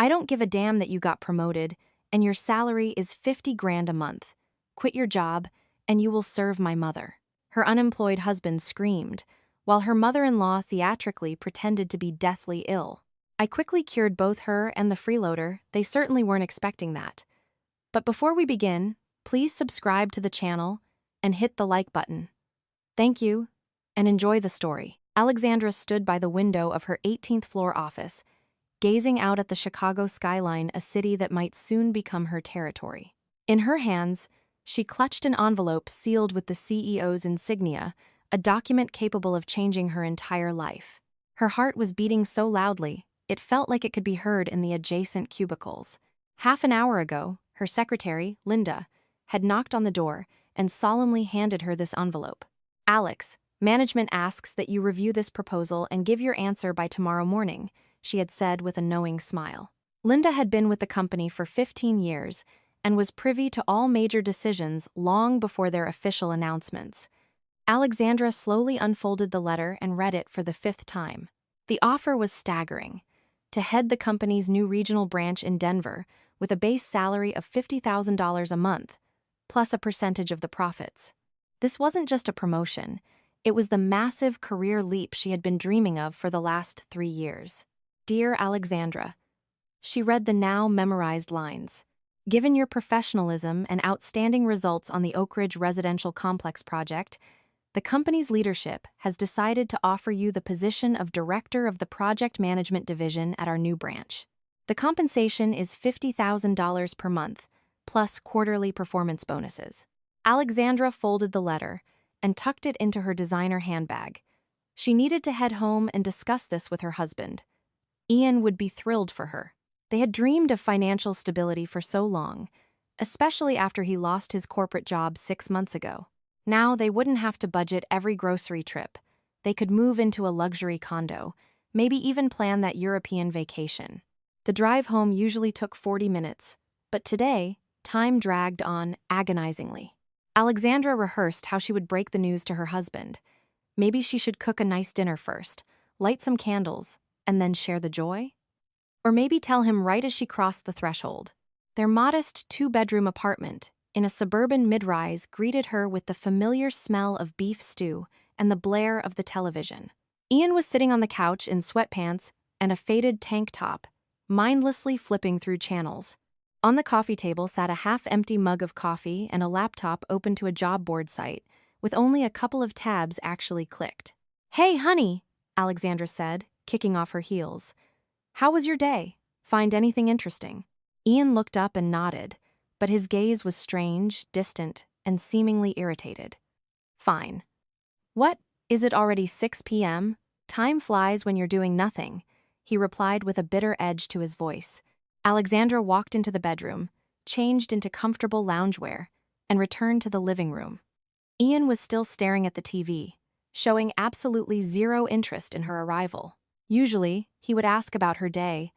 I don't give a damn that you got promoted and your salary is 50 grand a month. Quit your job and you will serve my mother. Her unemployed husband screamed, while her mother-in-law theatrically pretended to be deathly ill. I quickly cured both her and the freeloader. They certainly weren't expecting that. But before we begin, please subscribe to the channel and hit the like button. Thank you, and enjoy the story. Alexandra stood by the window of her 18th floor office, gazing out at the Chicago skyline, a city that might soon become her territory. In her hands, she clutched an envelope sealed with the CEO's insignia, a document capable of changing her entire life. Her heart was beating so loudly, it felt like it could be heard in the adjacent cubicles. Half an hour ago, her secretary, Linda, had knocked on the door and solemnly handed her this envelope. Alex, management asks that you review this proposal and give your answer by tomorrow morning, she had said with a knowing smile. Linda had been with the company for 15 years and was privy to all major decisions long before their official announcements. Alexandra slowly unfolded the letter and read it for the 5th time. The offer was staggering. To head the company's new regional branch in Denver with a base salary of $50,000 a month, plus a percentage of the profits. This wasn't just a promotion, it was the massive career leap she had been dreaming of for the last 3 years. Dear Alexandra, she read the now memorized lines. Given your professionalism and outstanding results on the Oak Ridge Residential Complex project, the company's leadership has decided to offer you the position of Director of the Project Management Division at our new branch. The compensation is $50,000 per month, plus quarterly performance bonuses. Alexandra folded the letter and tucked it into her designer handbag. She needed to head home and discuss this with her husband. Ian would be thrilled for her. They had dreamed of financial stability for so long, especially after he lost his corporate job 6 months ago. Now they wouldn't have to budget every grocery trip. They could move into a luxury condo, maybe even plan that European vacation. The drive home usually took 40 minutes, but today, time dragged on agonizingly. Alexandra rehearsed how she would break the news to her husband. Maybe she should cook a nice dinner first, light some candles, and then share the joy? Or maybe tell him right as she crossed the threshold. Their modest 2-bedroom apartment in a suburban mid-rise greeted her with the familiar smell of beef stew and the blare of the television. Ian was sitting on the couch in sweatpants and a faded tank top, mindlessly flipping through channels. On the coffee table sat a half-empty mug of coffee and a laptop open to a job board site, with only a couple of tabs actually clicked. "Hey, honey," Alexandra said, kicking off her heels. "How was your day? Find anything interesting?" Ian looked up and nodded, but his gaze was strange, distant, and seemingly irritated. "Fine." "What, is it already 6 p.m.? Time flies when you're doing nothing," he replied with a bitter edge to his voice. Alexandra walked into the bedroom, changed into comfortable loungewear, and returned to the living room. Ian was still staring at the TV, showing absolutely zero interest in her arrival. Usually, he would ask about her day,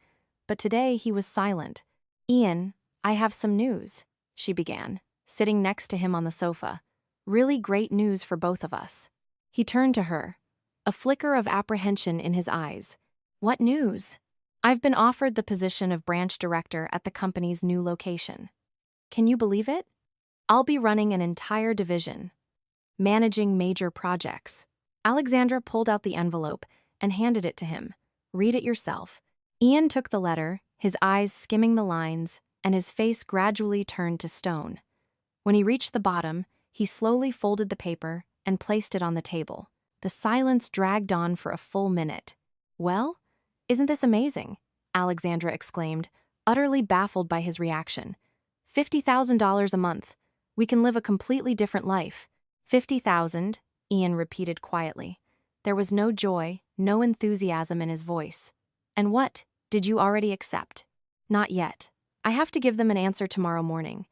but today he was silent. "Ian, I have some news," she began, sitting next to him on the sofa. "Really great news for both of us." He turned to her, a flicker of apprehension in his eyes. "What news?" "I've been offered the position of branch director at the company's new location. Can you believe it? I'll be running an entire division, managing major projects." Alexandra pulled out the envelope and handed it to him. "Read it yourself." Ian took the letter, his eyes skimming the lines, and his face gradually turned to stone. When he reached the bottom, he slowly folded the paper and placed it on the table. The silence dragged on for a full minute. "Well, isn't this amazing?" Alexandra exclaimed, utterly baffled by his reaction. $50,000 a month. We can live a completely different life." "50,000, Ian repeated quietly. There was no joy, no enthusiasm in his voice. "And what, did you already accept?" "Not yet. I have to give them an answer tomorrow morning.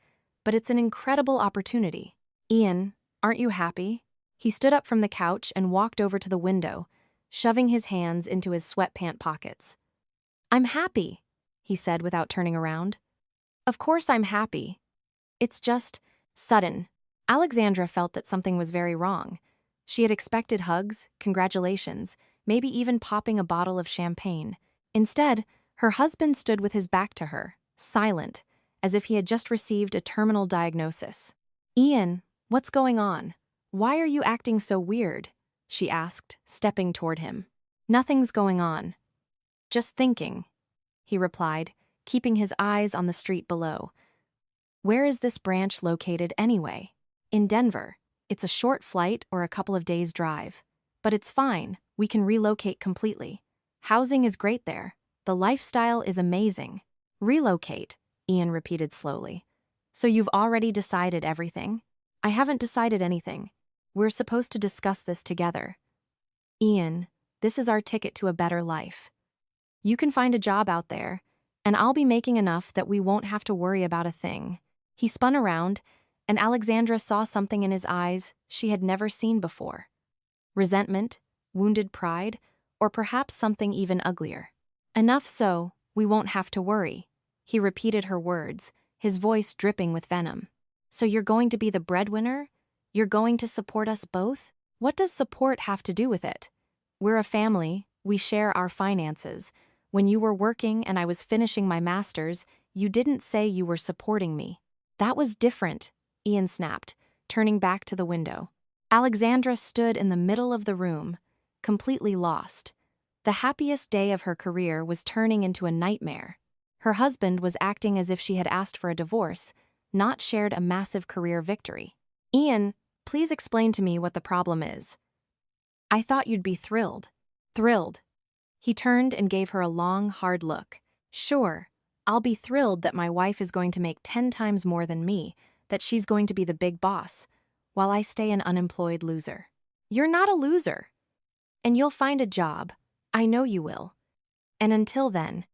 But it's an incredible opportunity." "Ian, aren't you happy?" He stood up from the couch and walked over to the window, shoving his hands into his sweatpant pockets. "I'm happy," he said without turning around. "Of course I'm happy. It's just sudden." Alexandra felt that something was very wrong. She had expected hugs, congratulations, maybe even popping a bottle of champagne. Instead, Her husband stood with his back to her, silent, as if he had just received a terminal diagnosis. "Ian, what's going on? Why are you acting so weird?" she asked, stepping toward him. "Nothing's going on. Just thinking," he replied, keeping his eyes on the street below. "Where is this branch located anyway?" "In Denver. It's a short flight or a couple of days' drive. But it's fine, we can relocate completely. Housing is great there. The lifestyle is amazing." "Relocate," Ian repeated slowly. "So you've already decided everything?" "I haven't decided anything. We're supposed to discuss this together." "Ian, this is our ticket to a better life. You can find a job out there, and I'll be making enough that we won't have to worry about a thing." He spun around, and Alexandra saw something in his eyes she had never seen before. Resentment, wounded pride, or perhaps something even uglier. "Enough so, we won't have to worry," he repeated her words, his voice dripping with venom. "So you're going to be the breadwinner? You're going to support us both? What does support have to do with it? We're a family, we share our finances. When you were working and I was finishing my master's, you didn't say you were supporting me." "That was different," Ian snapped, turning back to the window. Alexandra stood in the middle of the room, completely lost. The happiest day of her career was turning into a nightmare. Her husband was acting as if she had asked for a divorce, not shared a massive career victory. "Ian, please explain to me what the problem is." "I thought you'd be thrilled." "Thrilled?" He turned and gave her a long, hard look. "Sure, I'll be thrilled that my wife is going to make 10 times more than me, that she's going to be the big boss, while I stay an unemployed loser." "You're not a loser. And you'll find a job. I know you will. And until then,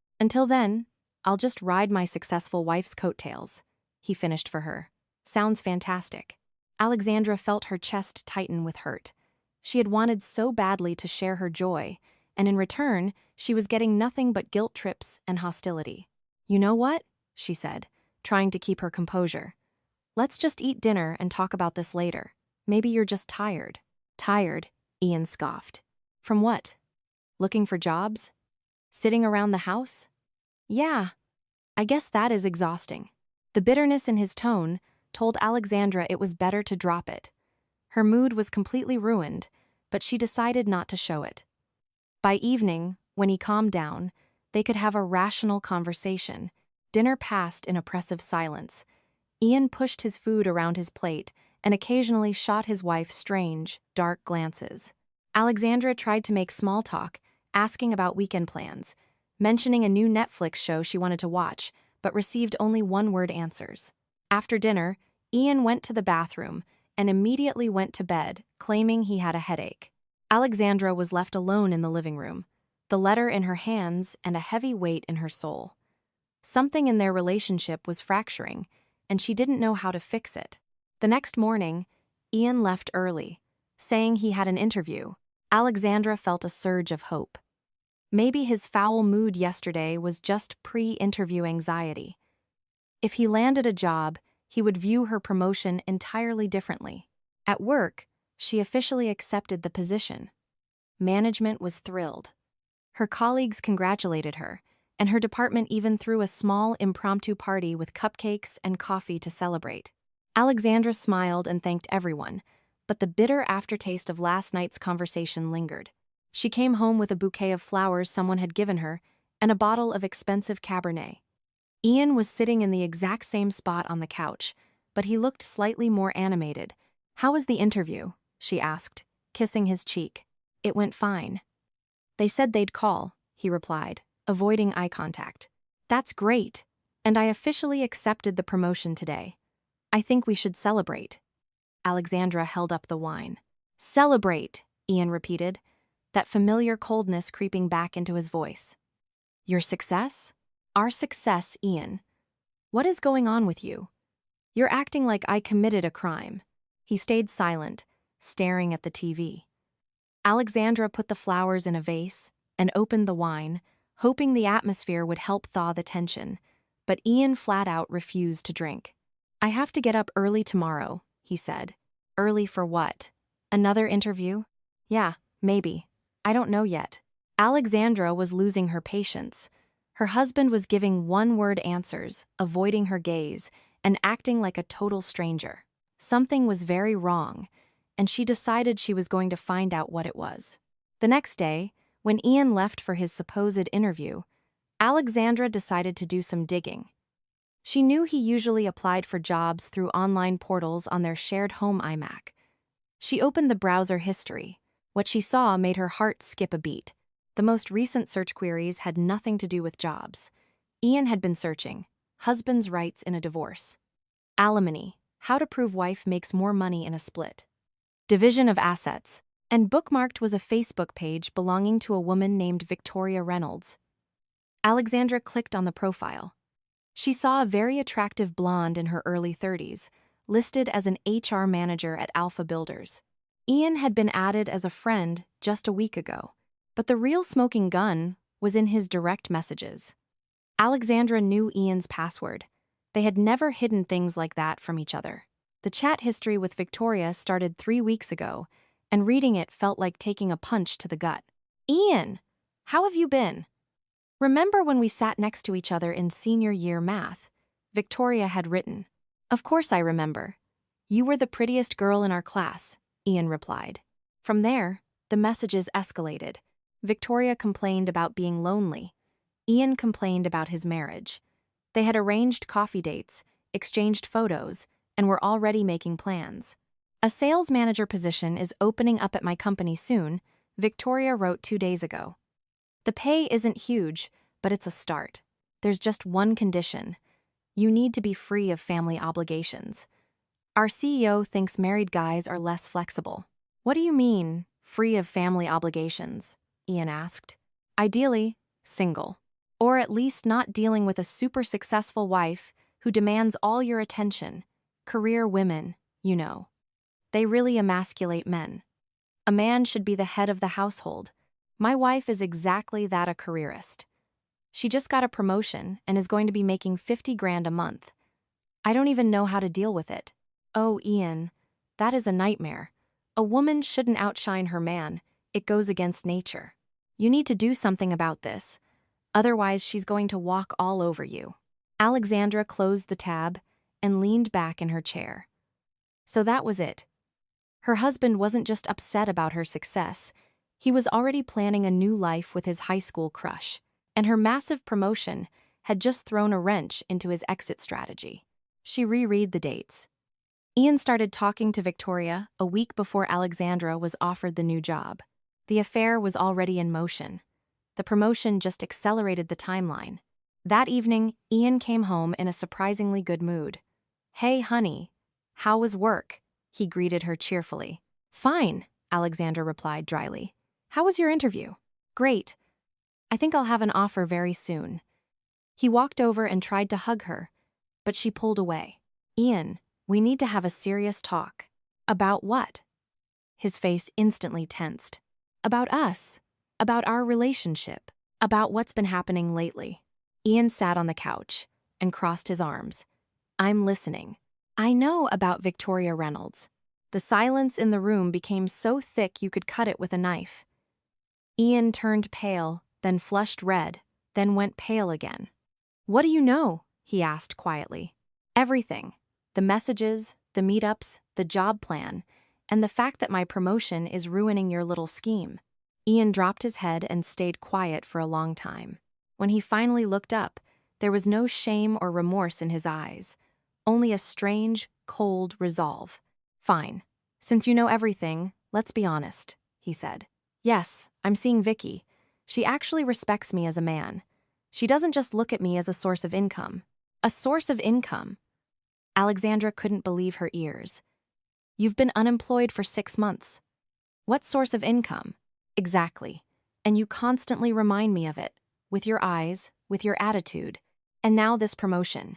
I'll just ride my successful wife's coattails," he finished for her. "Sounds fantastic." Alexandra felt her chest tighten with hurt. She had wanted so badly to share her joy, and in return, she was getting nothing but guilt trips and hostility. "You know what?" she said, trying to keep her composure. "Let's just eat dinner and talk about this later. Maybe you're just tired." "Tired?" Ian scoffed. "From what? Looking for jobs? Sitting around the house?" "Yeah, I guess that is exhausting." The bitterness in his tone told Alexandra it was better to drop it. Her mood was completely ruined, but she decided not to show it. By evening, when he calmed down, they could have a rational conversation. Dinner passed in oppressive silence. Ian pushed his food around his plate and occasionally shot his wife strange, dark glances. Alexandra tried to make small talk, asking about weekend plans, mentioning a new Netflix show she wanted to watch, but received only one-word answers. After dinner, Ian went to the bathroom and immediately went to bed, claiming he had a headache. Alexandra was left alone in the living room, the letter in her hands and a heavy weight in her soul. Something in their relationship was fracturing, and she didn't know how to fix it. The next morning, Ian left early, saying he had an interview. Alexandra felt a surge of hope. Maybe his foul mood yesterday was just pre-interview anxiety. If he landed a job, he would view her promotion entirely differently. At work, she officially accepted the position. Management was thrilled. Her colleagues congratulated her, and her department even threw a small impromptu party with cupcakes and coffee to celebrate. Alexandra smiled and thanked everyone, but the bitter aftertaste of last night's conversation lingered. She came home with a bouquet of flowers someone had given her and a bottle of expensive Cabernet. Ian was sitting in the exact same spot on the couch, but he looked slightly more animated. "How was the interview?" she asked, kissing his cheek. "It went fine." "They said they'd call," he replied, avoiding eye contact. "That's great, and I officially accepted the promotion today. I think we should celebrate." Alexandra held up the wine. "Celebrate," Ian repeated, that familiar coldness creeping back into his voice. "Your success?" "Our success, Ian. What is going on with you? You're acting like I committed a crime." He stayed silent, staring at the TV. Alexandra put the flowers in a vase and opened the wine, hoping the atmosphere would help thaw the tension, but Ian flat out refused to drink. "I have to get up early tomorrow," he said. "Early for what? Another interview?" "Yeah, maybe. I don't know yet." Alexandra was losing her patience. Her husband was giving one-word answers, avoiding her gaze, and acting like a total stranger. Something was very wrong, and she decided she was going to find out what it was. The next day, when Ian left for his supposed interview, Alexandra decided to do some digging. She knew he usually applied for jobs through online portals on their shared home iMac. She opened the browser history. What she saw made her heart skip a beat. The most recent search queries had nothing to do with jobs. Ian had been searching husband's rights in a divorce, alimony, how to prove wife makes more money in a split, division of assets, and bookmarked was a Facebook page belonging to a woman named Victoria Reynolds. Alexandra clicked on the profile. She saw a very attractive blonde in her early 30s, listed as an HR manager at Alpha Builders. Ian had been added as a friend just a week ago, but the real smoking gun was in his direct messages. Alexandra knew Ian's password. They had never hidden things like that from each other. The chat history with Victoria started 3 weeks ago, and reading it felt like taking a punch to the gut. "Ian, how have you been? Remember when we sat next to each other in senior year math?" Victoria had written. "Of course I remember. You were the prettiest girl in our class," Ian replied. From there, the messages escalated. Victoria complained about being lonely. Ian complained about his marriage. They had arranged coffee dates, exchanged photos, and were already making plans. "A sales manager position is opening up at my company soon," Victoria wrote 2 days ago. "The pay isn't huge, but it's a start. There's just one condition. You need to be free of family obligations. Our CEO thinks married guys are less flexible." "What do you mean, free of family obligations?" Ian asked. "Ideally, single. Or at least not dealing with a super successful wife who demands all your attention. Career women, you know. They really emasculate men. A man should be the head of the household. My wife is exactly that, a careerist. She just got a promotion and is going to be making 50 grand a month. I don't even know how to deal with it." "Oh, Ian, that is a nightmare. A woman shouldn't outshine her man. It goes against nature. You need to do something about this. Otherwise, she's going to walk all over you." Alexandra closed the tab and leaned back in her chair. So that was it. Her husband wasn't just upset about her success. He was already planning a new life with his high school crush, and her massive promotion had just thrown a wrench into his exit strategy. She reread the dates. Ian started talking to Victoria a week before Alexandra was offered the new job. The affair was already in motion. The promotion just accelerated the timeline. That evening, Ian came home in a surprisingly good mood. "Hey, honey, how was work?" he greeted her cheerfully. "Fine," Alexandra replied dryly. "How was your interview?" "Great. I think I'll have an offer very soon." He walked over and tried to hug her, but she pulled away. "Ian, we need to have a serious talk." "About what?" His face instantly tensed. "About us. About our relationship. About what's been happening lately." Ian sat on the couch and crossed his arms. "I'm listening." "I know about Victoria Reynolds." The silence in the room became so thick you could cut it with a knife. Ian turned pale, then flushed red, then went pale again. "What do you know?" he asked quietly. "Everything. The messages, the meetups, the job plan, and the fact that my promotion is ruining your little scheme." Ian dropped his head and stayed quiet for a long time. When he finally looked up, there was no shame or remorse in his eyes, only a strange, cold resolve. "Fine. Since you know everything, let's be honest," he said. "Yes, I'm seeing Vicky. She actually respects me as a man. She doesn't just look at me as a source of income." "A source of income?" Alexandra couldn't believe her ears. "You've been unemployed for 6 months. What source of income?" "Exactly. And you constantly remind me of it, with your eyes, with your attitude, and now this promotion.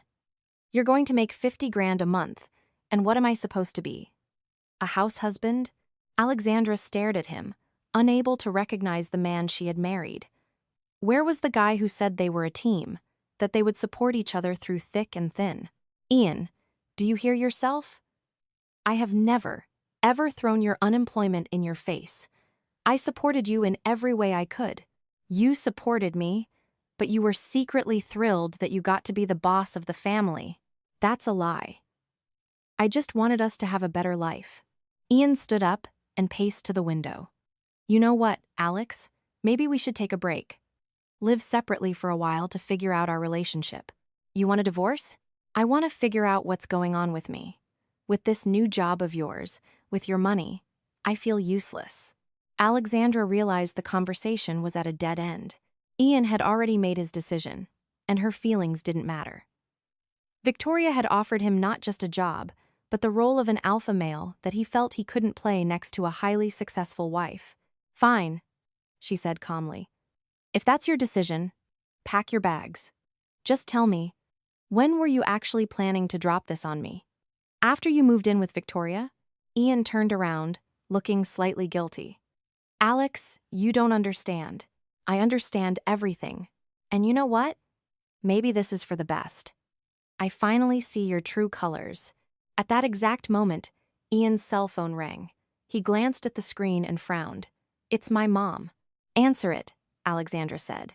You're going to make 50 grand a month, and what am I supposed to be? A house husband?" Alexandra stared at him, unable to recognize the man she had married. Where was the guy who said they were a team, that they would support each other through thick and thin? "Ian, do you hear yourself? I have never, ever thrown your unemployment in your face. I supported you in every way I could. You supported me, but you were secretly thrilled that you got to be the boss of the family. That's a lie. I just wanted us to have a better life. Ian stood up and paced to the window. You know what, Alex? Maybe we should take a break. Live separately for a while to figure out our relationship. You want a divorce? I want to figure out what's going on with me. With this new job of yours, with your money, I feel useless. Alexandra realized the conversation was at a dead end. Ian had already made his decision, and her feelings didn't matter. Victoria had offered him not just a job, but the role of an alpha male that he felt he couldn't play next to a highly successful wife. Fine, she said calmly. If that's your decision, pack your bags. Just tell me, when were you actually planning to drop this on me? After you moved in with Victoria? Ian turned around, looking slightly guilty. Alex, you don't understand. I understand everything. And you know what? Maybe this is for the best. I finally see your true colors. At that exact moment, Ian's cell phone rang. He glanced at the screen and frowned. It's my mom. Answer it, Alexandra said.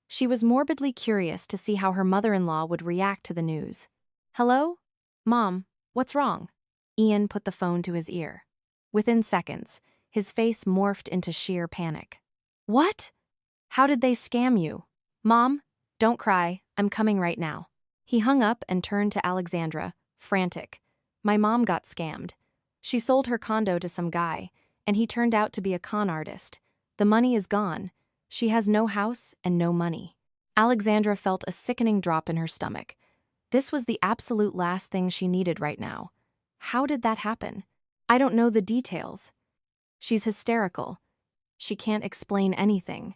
She was morbidly curious to see how her mother-in-law would react to the news. Hello? Mom, what's wrong? Ian put the phone to his ear. Within seconds, his face morphed into sheer panic. What? How did they scam you? Mom, don't cry, I'm coming right now. He hung up and turned to Alexandra, frantic. My mom got scammed. She sold her condo to some guy, and he turned out to be a con artist. The money is gone. She has no house and no money. Alexandra felt a sickening drop in her stomach. This was the absolute last thing she needed right now. How did that happen? I don't know the details. She's hysterical. She can't explain anything.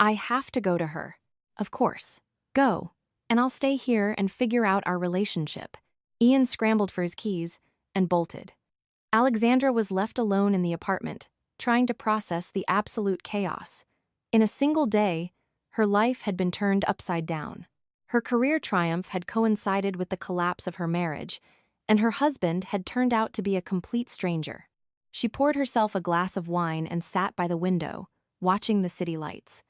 I have to go to her. Of course. Go. And I'll stay here and figure out our relationship. Ian scrambled for his keys and bolted. Alexandra was left alone in the apartment, trying to process the absolute chaos. In a single day, her life had been turned upside down. Her career triumph had coincided with the collapse of her marriage, and her husband had turned out to be a complete stranger. She poured herself a glass of wine and sat by the window, watching the city lights.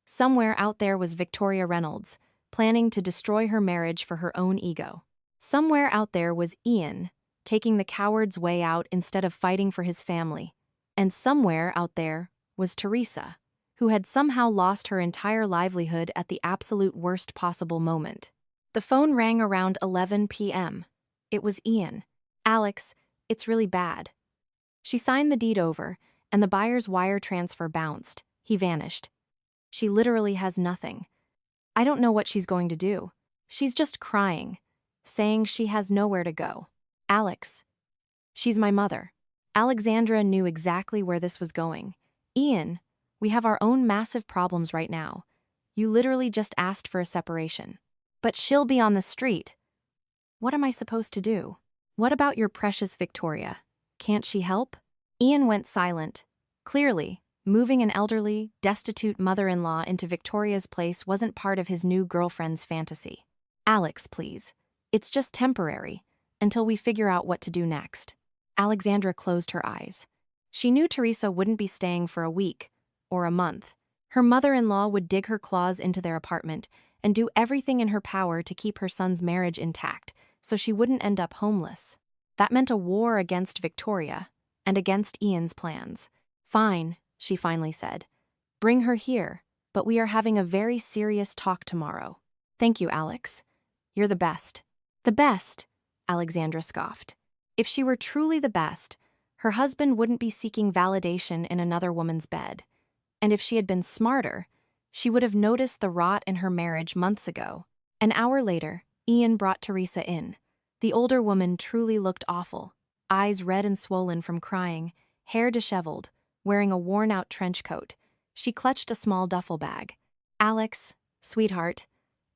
Somewhere out there was Victoria Reynolds, planning to destroy her marriage for her own ego. Somewhere out there was Ian, taking the coward's way out instead of fighting for his family. And somewhere out there was Teresa, who had somehow lost her entire livelihood at the absolute worst possible moment. The phone rang around 11 p.m. It was Ian. Alex, it's really bad. She signed the deed over, and the buyer's wire transfer bounced. He vanished. She literally has nothing. I don't know what she's going to do. She's just crying, saying she has nowhere to go. Alex. She's my mother. Alexandra knew exactly where this was going. Ian, we have our own massive problems right now. You literally just asked for a separation. But she'll be on the street. What am I supposed to do? What about your precious Victoria? Can't she help? Ian went silent. Clearly, moving an elderly, destitute mother-in-law into Victoria's place wasn't part of his new girlfriend's fantasy. Alex, please. It's just temporary, until we figure out what to do next. Alexandra closed her eyes. She knew Teresa wouldn't be staying for a week, or a month. Her mother-in-law would dig her claws into their apartment and do everything in her power to keep her son's marriage intact so she wouldn't end up homeless. That meant a war against Victoria and against Ian's plans. Fine, she finally said. Bring her here, but we are having a very serious talk tomorrow. Thank you, Alex. You're the best. The best, Alexandra scoffed. If she were truly the best, her husband wouldn't be seeking validation in another woman's bed. And if she had been smarter, she would have noticed the rot in her marriage months ago. An hour later, Ian brought Teresa in. The older woman truly looked awful, eyes red and swollen from crying, hair disheveled, wearing a worn-out trench coat. She clutched a small duffel bag. Alex, sweetheart,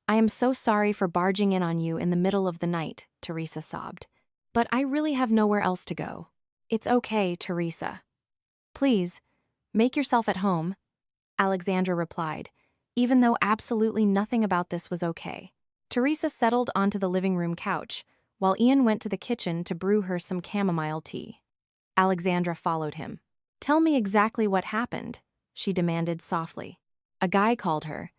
I am so sorry for barging in on you in the middle of the night, Teresa sobbed. But I really have nowhere else to go. It's okay, Teresa. Please, make yourself at home, Alexandra replied, even though absolutely nothing about this was okay. Teresa settled onto the living room couch, while Ian went to the kitchen to brew her some chamomile tea. Alexandra followed him. Tell me exactly what happened, she demanded softly. A guy called her,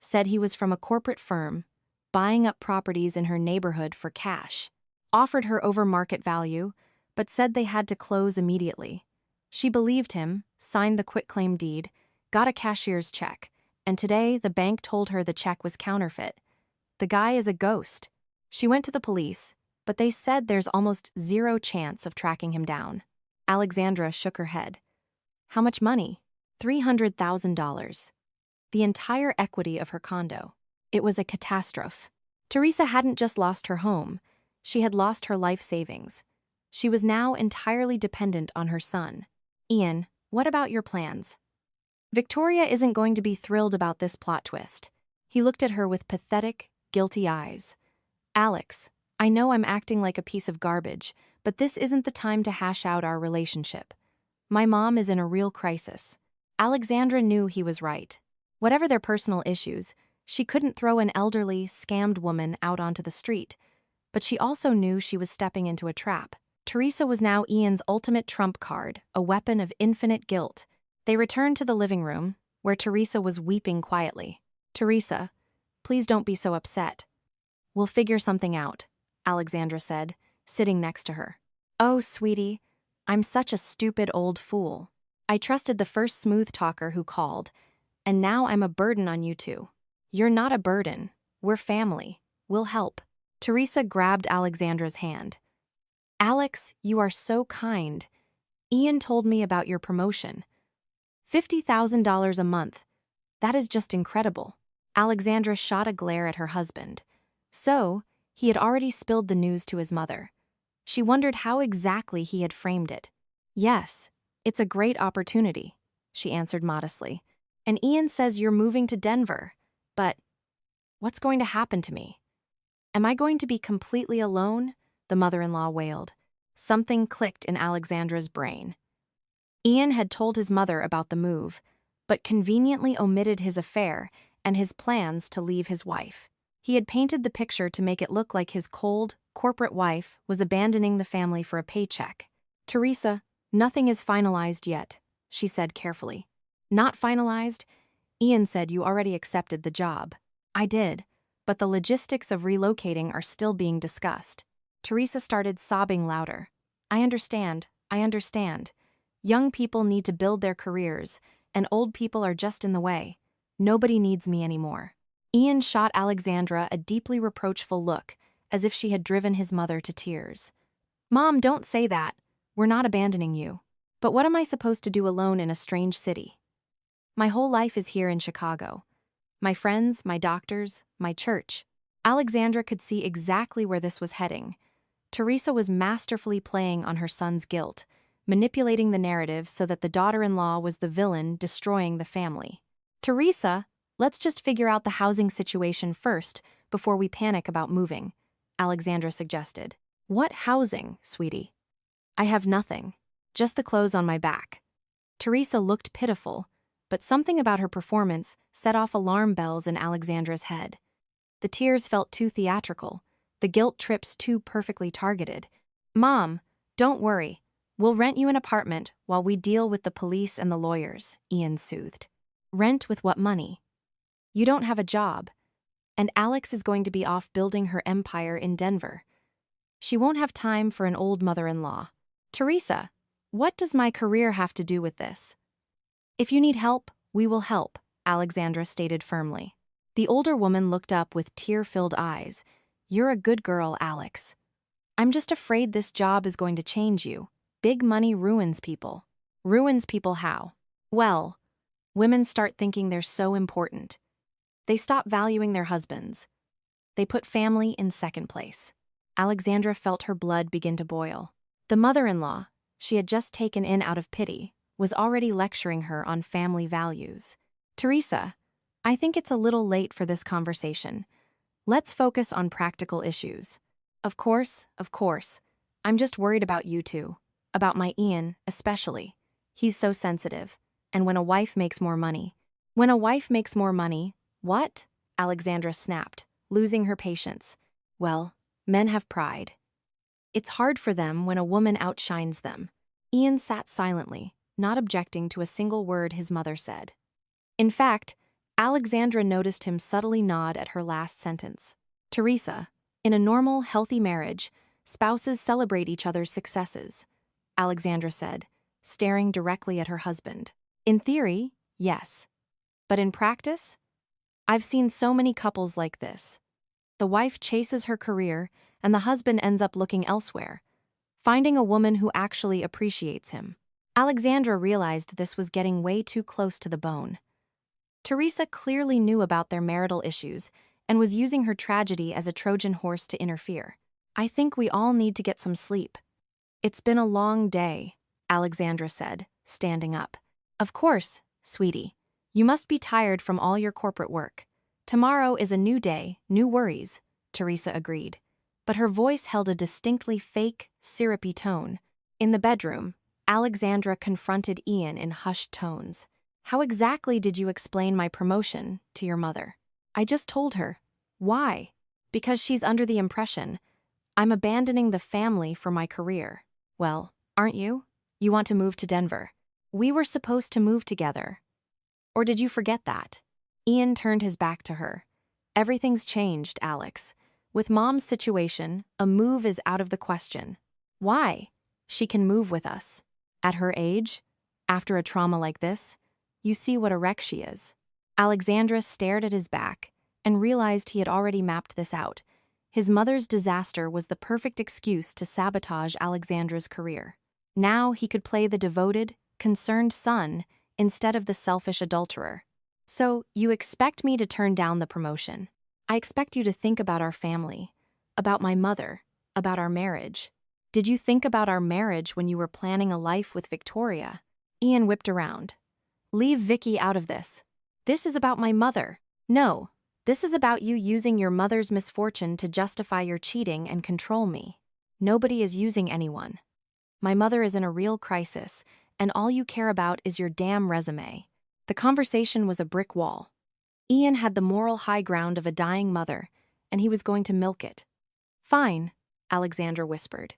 said he was from a corporate firm, buying up properties in her neighborhood for cash. Offered her over market value, but said they had to close immediately. She believed him, signed the quitclaim deed, got a cashier's check, and today the bank told her the check was counterfeit. The guy is a ghost. She went to the police, but they said there's almost zero chance of tracking him down. Alexandra shook her head. How much money? $300,000. The entire equity of her condo. It was a catastrophe. Teresa hadn't just lost her home, she had lost her life savings. She was now entirely dependent on her son. Ian, what about your plans? Victoria isn't going to be thrilled about this plot twist. He looked at her with pathetic, guilty eyes. Alex, I know I'm acting like a piece of garbage, but this isn't the time to hash out our relationship. My mom is in a real crisis. Alexandra knew he was right. Whatever their personal issues, she couldn't throw an elderly, scammed woman out onto the street. But she also knew she was stepping into a trap. Teresa was now Ian's ultimate trump card, a weapon of infinite guilt. They returned to the living room, where Teresa was weeping quietly. Teresa, please don't be so upset. We'll figure something out, Alexandra said, sitting next to her. Oh, sweetie, I'm such a stupid old fool. I trusted the first smooth talker who called, and now I'm a burden on you two. You're not a burden. We're family. We'll help. Teresa grabbed Alexandra's hand. Alex, you are so kind. Ian told me about your promotion. $50,000 a month. That is just incredible. Alexandra shot a glare at her husband. So, he had already spilled the news to his mother. She wondered how exactly he had framed it. Yes, it's a great opportunity, she answered modestly. And Ian says you're moving to Denver. But what's going to happen to me? Am I going to be completely alone? The mother-in-law wailed. Something clicked in Alexandra's brain. Ian had told his mother about the move, but conveniently omitted his affair and his plans to leave his wife. He had painted the picture to make it look like his cold, corporate wife was abandoning the family for a paycheck. Teresa, nothing is finalized yet, she said carefully. Not finalized? Ian said you already accepted the job. I did, but the logistics of relocating are still being discussed. Teresa started sobbing louder. I understand. Young people need to build their careers, and old people are just in the way. Nobody needs me anymore. Ian shot Alexandra a deeply reproachful look, as if she had driven his mother to tears. Mom, don't say that. We're not abandoning you. But what am I supposed to do alone in a strange city? My whole life is here in Chicago. My friends, my doctors, my church. Alexandra could see exactly where this was heading. Teresa was masterfully playing on her son's guilt, manipulating the narrative so that the daughter-in-law was the villain destroying the family. Teresa, let's just figure out the housing situation first before we panic about moving, Alexandra suggested. What housing, sweetie? I have nothing, just the clothes on my back. Teresa looked pitiful, but something about her performance set off alarm bells in Alexandra's head. The tears felt too theatrical, the guilt trips too perfectly targeted. Mom, don't worry. We'll rent you an apartment while we deal with the police and the lawyers, Ian soothed. Rent with what money? You don't have a job, and Alex is going to be off building her empire in Denver. She won't have time for an old mother-in-law. Teresa, what does my career have to do with this? If you need help, we will help, Alexandra stated firmly. The older woman looked up with tear-filled eyes. You're a good girl, Alex. I'm just afraid this job is going to change you. Big money ruins people. Ruins people how? Well, women start thinking they're so important. They stop valuing their husbands. They put family in second place. Alexandra felt her blood begin to boil. The mother-in-law, she had just taken in out of pity, was already lecturing her on family values. Teresa, I think it's a little late for this conversation. Let's focus on practical issues. Of course. I'm just worried about you two. About my Ian, especially. He's so sensitive. And when a wife makes more money. What? Alexandra snapped, losing her patience. Well, men have pride. It's hard for them when a woman outshines them. Ian sat silently, not objecting to a single word his mother said. In fact, Alexandra noticed him subtly nod at her last sentence. Teresa, in a normal, healthy marriage, spouses celebrate each other's successes, Alexandra said, staring directly at her husband. In theory, yes. But in practice? I've seen so many couples like this. The wife chases her career, and the husband ends up looking elsewhere, finding a woman who actually appreciates him. Alexandra realized this was getting way too close to the bone. Teresa clearly knew about their marital issues and was using her tragedy as a Trojan horse to interfere. I think we all need to get some sleep. It's been a long day, Alexandra said, standing up. Of course, sweetie. You must be tired from all your corporate work. Tomorrow is a new day, new worries, Teresa agreed. But her voice held a distinctly fake, syrupy tone. In the bedroom, Alexandra confronted Ian in hushed tones. How exactly did you explain my promotion to your mother? I just told her. Why? Because she's under the impression I'm abandoning the family for my career. Well, aren't you? You want to move to Denver. We were supposed to move together. Or did you forget that? Ian turned his back to her. Everything's changed, Alex. With Mom's situation, a move is out of the question. Why? She can move with us. At her age, after a trauma like this, you see what a wreck she is. Alexandra stared at his back and realized he had already mapped this out. His mother's disaster was the perfect excuse to sabotage Alexandra's career. Now he could play the devoted, concerned son instead of the selfish adulterer. So, you expect me to turn down the promotion. I expect you to think about our family, about my mother, about our marriage. Did you think about our marriage when you were planning a life with Victoria? Ian whipped around. Leave Vicky out of this. This is about my mother. No, this is about you using your mother's misfortune to justify your cheating and control me. Nobody is using anyone. My mother is in a real crisis, and all you care about is your damn resume. The conversation was a brick wall. Ian had the moral high ground of a dying mother, and he was going to milk it. Fine, Alexandra whispered.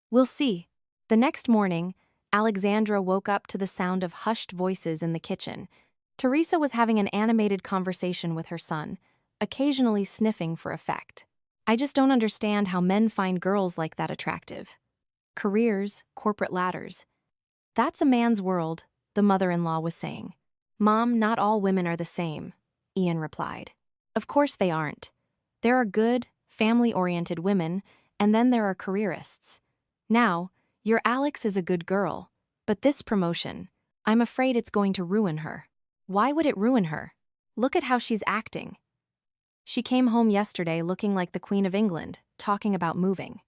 We'll see. The next morning, Alexandra woke up to the sound of hushed voices in the kitchen. Teresa was having an animated conversation with her son, occasionally sniffing for effect. I just don't understand how men find girls like that attractive. Careers, corporate ladders. That's a man's world, the mother-in-law was saying. Mom, not all women are the same, Ian replied. Of course they aren't. There are good, family-oriented women, and then there are careerists. Now, your Alex is a good girl, but this promotion, I'm afraid it's going to ruin her. Why would it ruin her? Look at how she's acting. She came home yesterday looking like the Queen of England, talking about moving.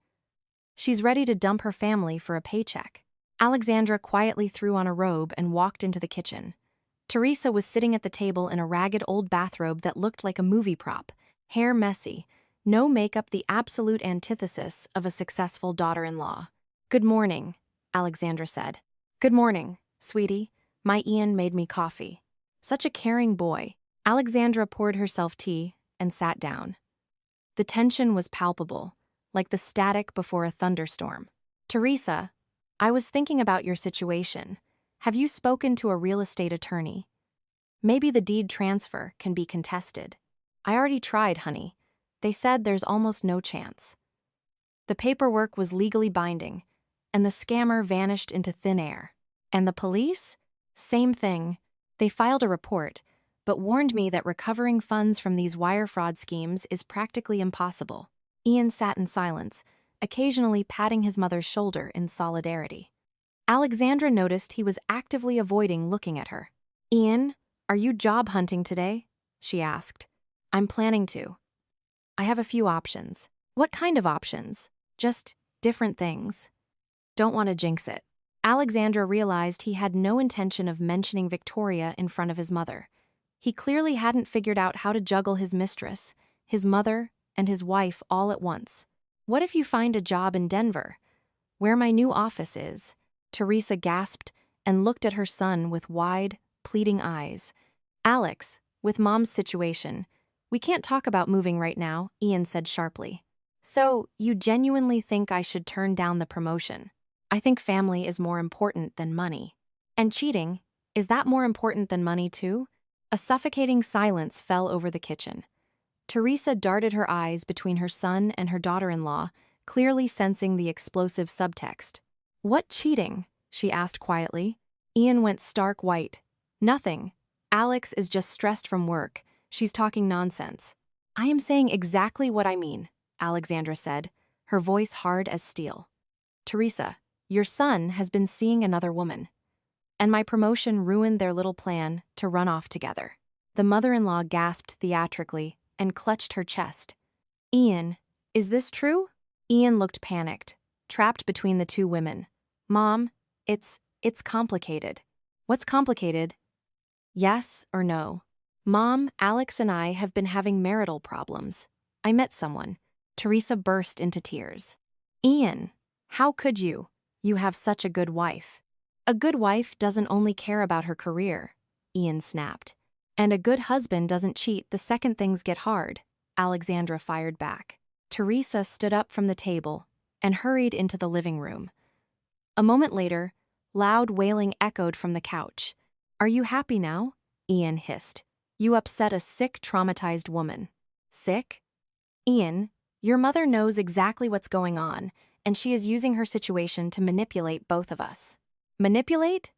She's ready to dump her family for a paycheck. Alexandra quietly threw on a robe and walked into the kitchen. Teresa was sitting at the table in a ragged old bathrobe that looked like a movie prop, hair messy, no makeup, the absolute antithesis of a successful daughter-in-law. Good morning, Alexandra said. Good morning, sweetie. My Ian made me coffee. Such a caring boy. Alexandra poured herself tea and sat down. The tension was palpable, like the static before a thunderstorm. Teresa, I was thinking about your situation. Have you spoken to a real estate attorney? Maybe the deed transfer can be contested. I already tried, honey. They said there's almost no chance. The paperwork was legally binding, and the scammer vanished into thin air. And the police? Same thing. They filed a report, but warned me that recovering funds from these wire fraud schemes is practically impossible. Ian sat in silence, occasionally patting his mother's shoulder in solidarity. Alexandra noticed he was actively avoiding looking at her. Ian, are you job hunting today? She asked. I'm planning to. I have a few options. What kind of options? Just different things. Don't want to jinx it. Alexandra realized he had no intention of mentioning Victoria in front of his mother. He clearly hadn't figured out how to juggle his mistress, his mother, and his wife all at once. What if you find a job in Denver, where my new office is? Teresa gasped and looked at her son with wide, pleading eyes. Alex, with Mom's situation, we can't talk about moving right now, Ian said sharply. So, you genuinely think I should turn down the promotion? I think family is more important than money. And cheating, is that more important than money too? A suffocating silence fell over the kitchen. Teresa darted her eyes between her son and her daughter-in-law, clearly sensing the explosive subtext. "What cheating?" she asked quietly. Ian went stark white. "Nothing. Alex is just stressed from work. She's talking nonsense." "I am saying exactly what I mean," Alexandra said, her voice hard as steel. "Teresa, your son has been seeing another woman. And my promotion ruined their little plan to run off together." The mother-in-law gasped theatrically and clutched her chest. "Ian, is this true?" Ian looked panicked, trapped between the two women. "Mom, it's complicated." "What's complicated?" "Yes or no?" "Mom, Alex and I have been having marital problems. I met someone." Teresa burst into tears. "Ian, how could you? You have such a good wife." "A good wife doesn't only care about her career," Ian snapped. "And a good husband doesn't cheat the second things get hard," Alexandra fired back. Teresa stood up from the table and hurried into the living room. A moment later, loud wailing echoed from the couch. "Are you happy now?" Ian hissed. "You upset a sick, traumatized woman." "Sick?" "Ian, your mother knows exactly what's going on, and she is using her situation to manipulate both of us." "Manipulate?"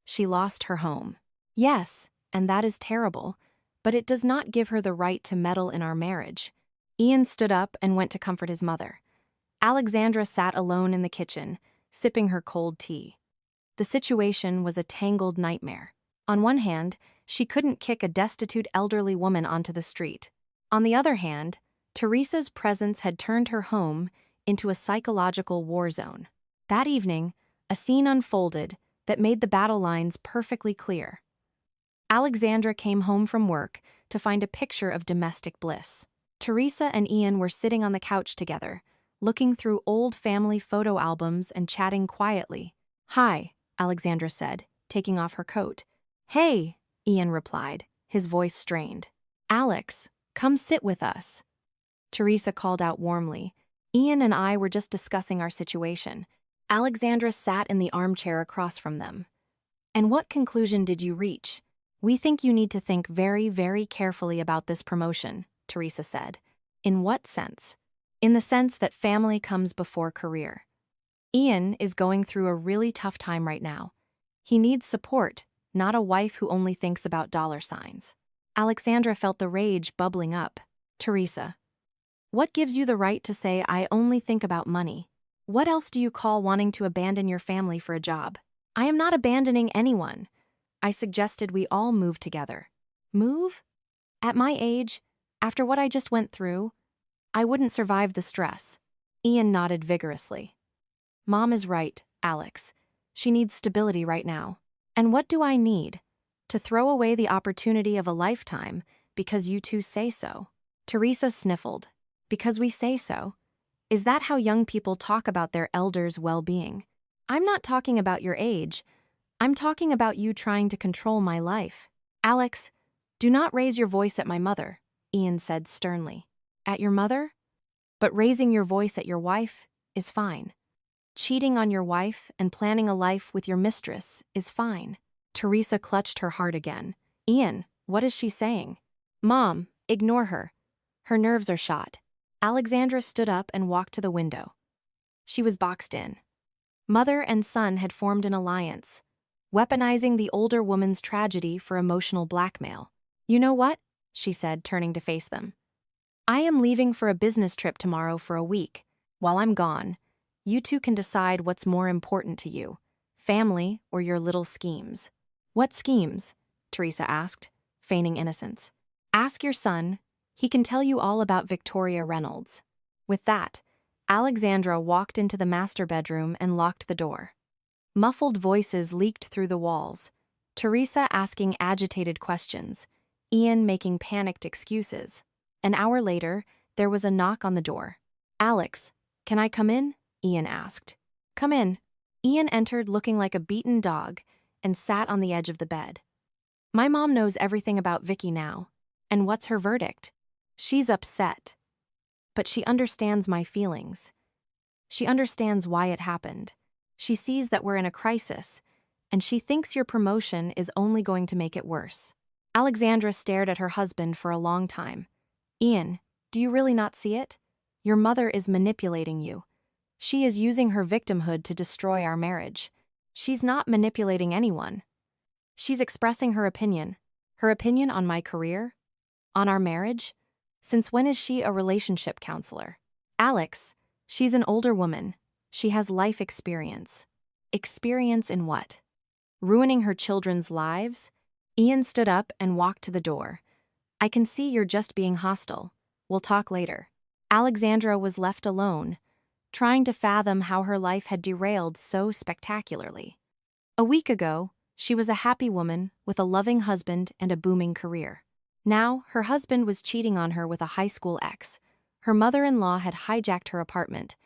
"She lost her home." "Yes, and that is terrible, but it does not give her the right to meddle in our marriage." Ian stood up and went to comfort his mother. Alexandra sat alone in the kitchen, sipping her cold tea. The situation was a tangled nightmare. On one hand, she couldn't kick a destitute elderly woman onto the street. On the other hand, Teresa's presence had turned her home into a psychological war zone. That evening, a scene unfolded that made the battle lines perfectly clear. Alexandra came home from work to find a picture of domestic bliss. Teresa and Ian were sitting on the couch together, looking through old family photo albums and chatting quietly. "Hi," Alexandra said, taking off her coat. "Hey," Ian replied, his voice strained. "Alex, come sit with us." Teresa called out warmly. "Ian and I were just discussing our situation." Alexandra sat in the armchair across from them. "And what conclusion did you reach?" "We think you need to think very, very carefully about this promotion," Teresa said. "In what sense?" "In the sense that family comes before career. Ian is going through a really tough time right now. He needs support, not a wife who only thinks about dollar signs." Alexandra felt the rage bubbling up. "Teresa, what gives you the right to say I only think about money? What else do you call wanting to abandon your family for a job?" "I am not abandoning anyone. I suggested we all move together." "Move? At my age, after what I just went through, I wouldn't survive the stress." Ian nodded vigorously. "Mom is right, Alex. She needs stability right now. And what do I need? To throw away the opportunity of a lifetime because you two say so?" Teresa sniffled. "Because we say so? Is that how young people talk about their elders' well-being? I'm not talking about your age. I'm talking about you trying to control my life." "Alex, do not raise your voice at my mother," Ian said sternly. "At your mother? But raising your voice at your wife is fine. Cheating on your wife and planning a life with your mistress is fine." Teresa clutched her heart again. "Ian, what is she saying?" "Mom, ignore her. Her nerves are shot." Alexandra stood up and walked to the window. She was boxed in. Mother and son had formed an alliance, weaponizing the older woman's tragedy for emotional blackmail. "You know what?" she said, turning to face them. "I am leaving for a business trip tomorrow for a week. While I'm gone, you two can decide what's more important to you, family or your little schemes." "What schemes?" Teresa asked, feigning innocence. "Ask your son. He can tell you all about Victoria Reynolds." With that, Alexandra walked into the master bedroom and locked the door. Muffled voices leaked through the walls, Teresa asking agitated questions, Ian making panicked excuses. An hour later, there was a knock on the door. "Alex, can I come in?" Ian asked. "Come in." Ian entered looking like a beaten dog and sat on the edge of the bed. "My mom knows everything about Vicky now. And what's her verdict?" "She's upset. But she understands my feelings. She understands why it happened. She sees that we're in a crisis, and she thinks your promotion is only going to make it worse." Alexandra stared at her husband for a long time. Ian, do you really not see it? Your mother is manipulating you. She is using her victimhood to destroy our marriage. She's not manipulating anyone. She's expressing her opinion. Her opinion on my career? On our marriage? Since when is she a relationship counselor? Alex, she's an older woman. She has life experience. Experience in what? Ruining her children's lives? Ian stood up and walked to the door. I can see you're just being hostile. We'll talk later. Alexandra was left alone, trying to fathom how her life had derailed so spectacularly. A week ago, she was a happy woman with a loving husband and a booming career. Now, her husband was cheating on her with a high school ex. Her mother-in-law had hijacked her apartment,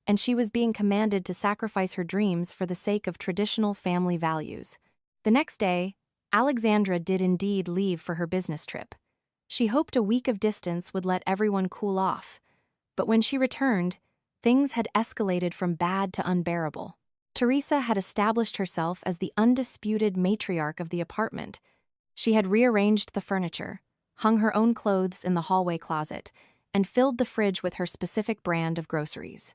and she was being commanded to sacrifice her dreams for the sake of traditional family values. The next day, Alexandra did indeed leave for her business trip. She hoped a week of distance would let everyone cool off, but when she returned, things had escalated from bad to unbearable. Teresa had established herself as the undisputed matriarch of the apartment. She had rearranged the furniture, hung her own clothes in the hallway closet, and filled the fridge with her specific brand of groceries.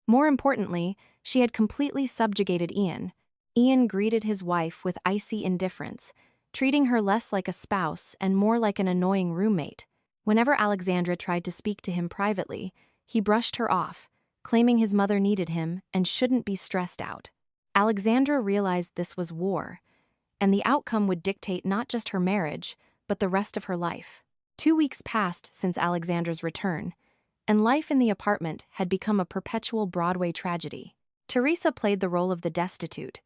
More importantly, she had completely subjugated Ian. Ian greeted his wife with icy indifference, treating her less like a spouse and more like an annoying roommate. Whenever Alexandra tried to speak to him privately, he brushed her off, claiming his mother needed him and shouldn't be stressed out. Alexandra realized this was war, and the outcome would dictate not just her marriage, but the rest of her life. 2 weeks passed since Alexandra's return, and life in the apartment had become a perpetual Broadway tragedy. Teresa played the role of the destitute,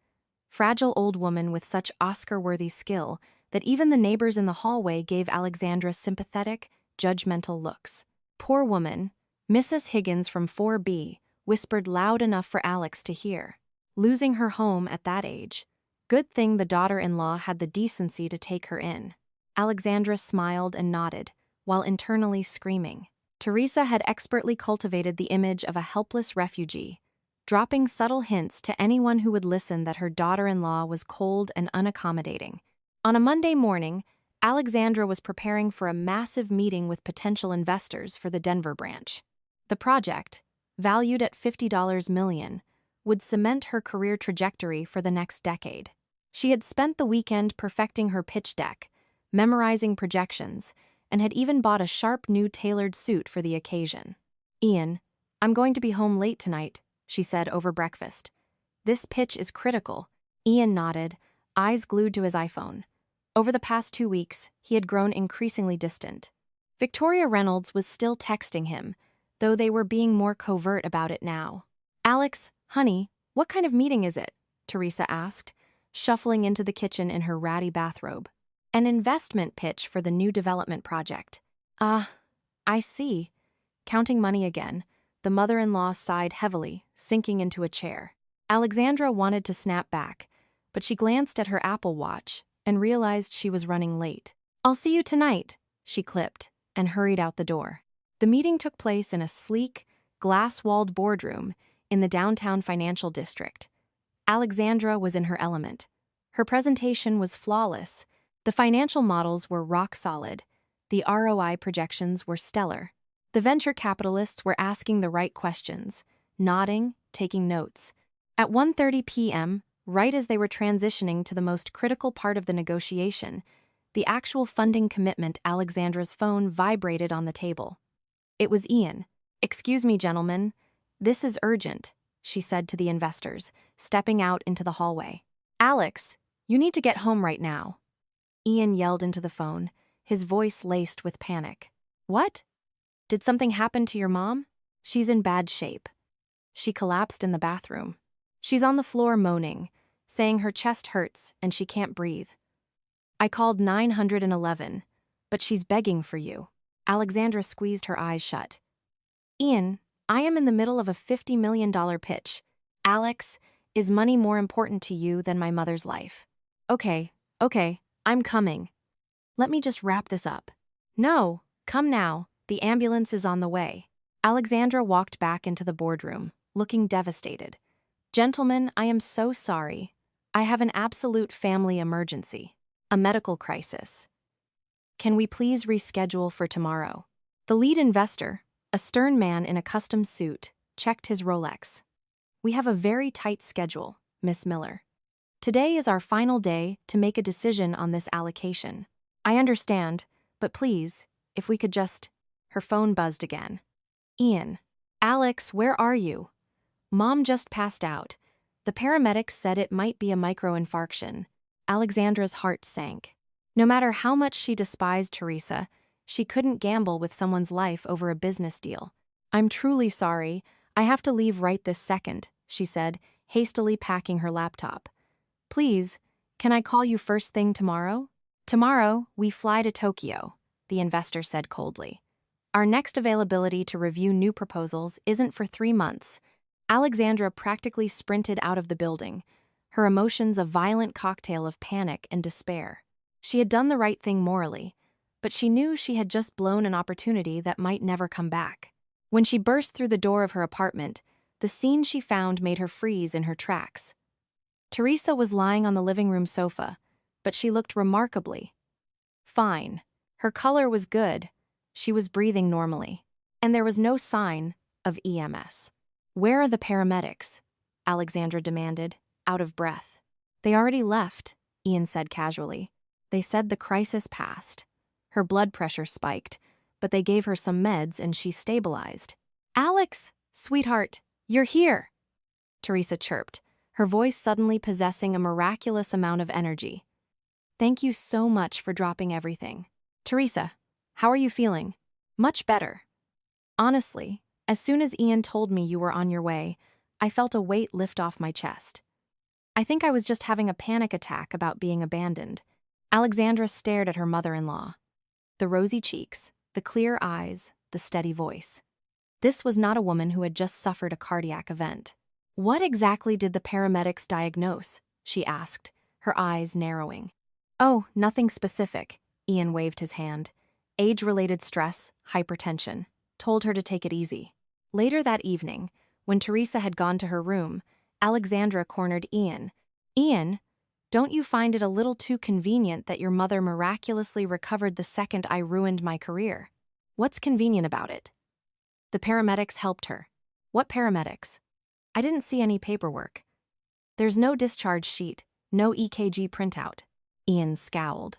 fragile old woman with such Oscar-worthy skill that even the neighbors in the hallway gave Alexandra sympathetic, judgmental looks. Poor woman, Mrs. Higgins from 4B whispered loud enough for Alex to hear. Losing her home at that age. Good thing the daughter-in-law had the decency to take her in. Alexandra smiled and nodded, while internally screaming. Teresa had expertly cultivated the image of a helpless refugee, dropping subtle hints to anyone who would listen that her daughter-in-law was cold and unaccommodating. On a Monday morning, Alexandra was preparing for a massive meeting with potential investors for the Denver branch. The project, valued at $50 million, would cement her career trajectory for the next decade. She had spent the weekend perfecting her pitch deck, memorizing projections, and had even bought a sharp new tailored suit for the occasion. Ian, I'm going to be home late tonight, she said over breakfast. This pitch is critical. Ian nodded, eyes glued to his iPhone. Over the past 2 weeks, he had grown increasingly distant. Victoria Reynolds was still texting him, though they were being more covert about it now. Alex, honey, what kind of meeting is it? Teresa asked, shuffling into the kitchen in her ratty bathrobe. An investment pitch for the new development project. I see. Counting money again, the mother-in-law sighed heavily, sinking into a chair. Alexandra wanted to snap back, but she glanced at her Apple Watch and realized she was running late. I'll see you tonight, she clipped, and hurried out the door. The meeting took place in a sleek, glass-walled boardroom in the downtown financial district. Alexandra was in her element. Her presentation was flawless. The financial models were rock solid. The ROI projections were stellar. The venture capitalists were asking the right questions, nodding, taking notes. At 1:30 p.m., right as they were transitioning to the most critical part of the negotiation, the actual funding commitment, Alexandra's phone vibrated on the table. It was Ian. Excuse me, gentlemen. This is urgent, she said to the investors, stepping out into the hallway. Alex, you need to get home right now. Ian yelled into the phone, his voice laced with panic. What? Did something happen to your mom? She's in bad shape. She collapsed in the bathroom. She's on the floor moaning, saying her chest hurts and she can't breathe. I called 911, but she's begging for you. Alexandra squeezed her eyes shut. Ian, I am in the middle of a $50 million pitch. Alex, is money more important to you than my mother's life? Okay, I'm coming. Let me just wrap this up. No, come now, the ambulance is on the way. Alexandra walked back into the boardroom, looking devastated. Gentlemen, I am so sorry. I have an absolute family emergency. A medical crisis. Can we please reschedule for tomorrow? The lead investor, a stern man in a custom suit, checked his Rolex. We have a very tight schedule, Miss Miller. Today is our final day to make a decision on this allocation. I understand, but please, if we could just... Her phone buzzed again. Ian. Alex, where are you? Mom just passed out. The paramedics said it might be a microinfarction. Alexandra's heart sank. No matter how much she despised Teresa, she couldn't gamble with someone's life over a business deal. I'm truly sorry. I have to leave right this second, she said, hastily packing her laptop. Please, can I call you first thing tomorrow? Tomorrow, we fly to Tokyo, the investor said coldly. Our next availability to review new proposals isn't for 3 months. Alexandra practically sprinted out of the building, her emotions a violent cocktail of panic and despair. She had done the right thing morally, but she knew she had just blown an opportunity that might never come back. When she burst through the door of her apartment, the scene she found made her freeze in her tracks. Teresa was lying on the living room sofa, but she looked remarkably fine. Her color was good, she was breathing normally, and there was no sign of EMS. Where are the paramedics? Alexandra demanded, out of breath. They already left, Ian said casually. They said the crisis passed. Her blood pressure spiked, but they gave her some meds and she stabilized. Alex, sweetheart, you're here, Teresa chirped, her voice suddenly possessing a miraculous amount of energy. Thank you so much for dropping everything. Teresa, how are you feeling? Much better. Honestly, as soon as Ian told me you were on your way, I felt a weight lift off my chest. I think I was just having a panic attack about being abandoned. Alexandra stared at her mother-in-law. The rosy cheeks, the clear eyes, the steady voice. This was not a woman who had just suffered a cardiac event. What exactly did the paramedics diagnose? She asked, her eyes narrowing. Oh, nothing specific, Ian waved his hand. Age-related stress, hypertension. Told her to take it easy. Later that evening, when Teresa had gone to her room, Alexandra cornered Ian. Ian, don't you find it a little too convenient that your mother miraculously recovered the second I ruined my career? What's convenient about it? The paramedics helped her. What paramedics? I didn't see any paperwork. There's no discharge sheet, no EKG printout. Ian scowled.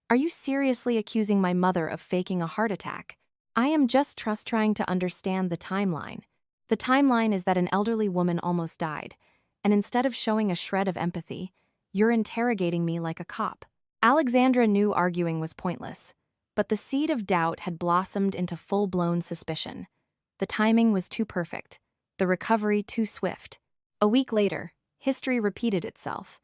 Are you seriously accusing my mother of faking a heart attack? I am just trying to understand the timeline. The timeline is that an elderly woman almost died, and instead of showing a shred of empathy, you're interrogating me like a cop. Alexandra knew arguing was pointless, but the seed of doubt had blossomed into full-blown suspicion. The timing was too perfect, the recovery too swift. A week later, history repeated itself.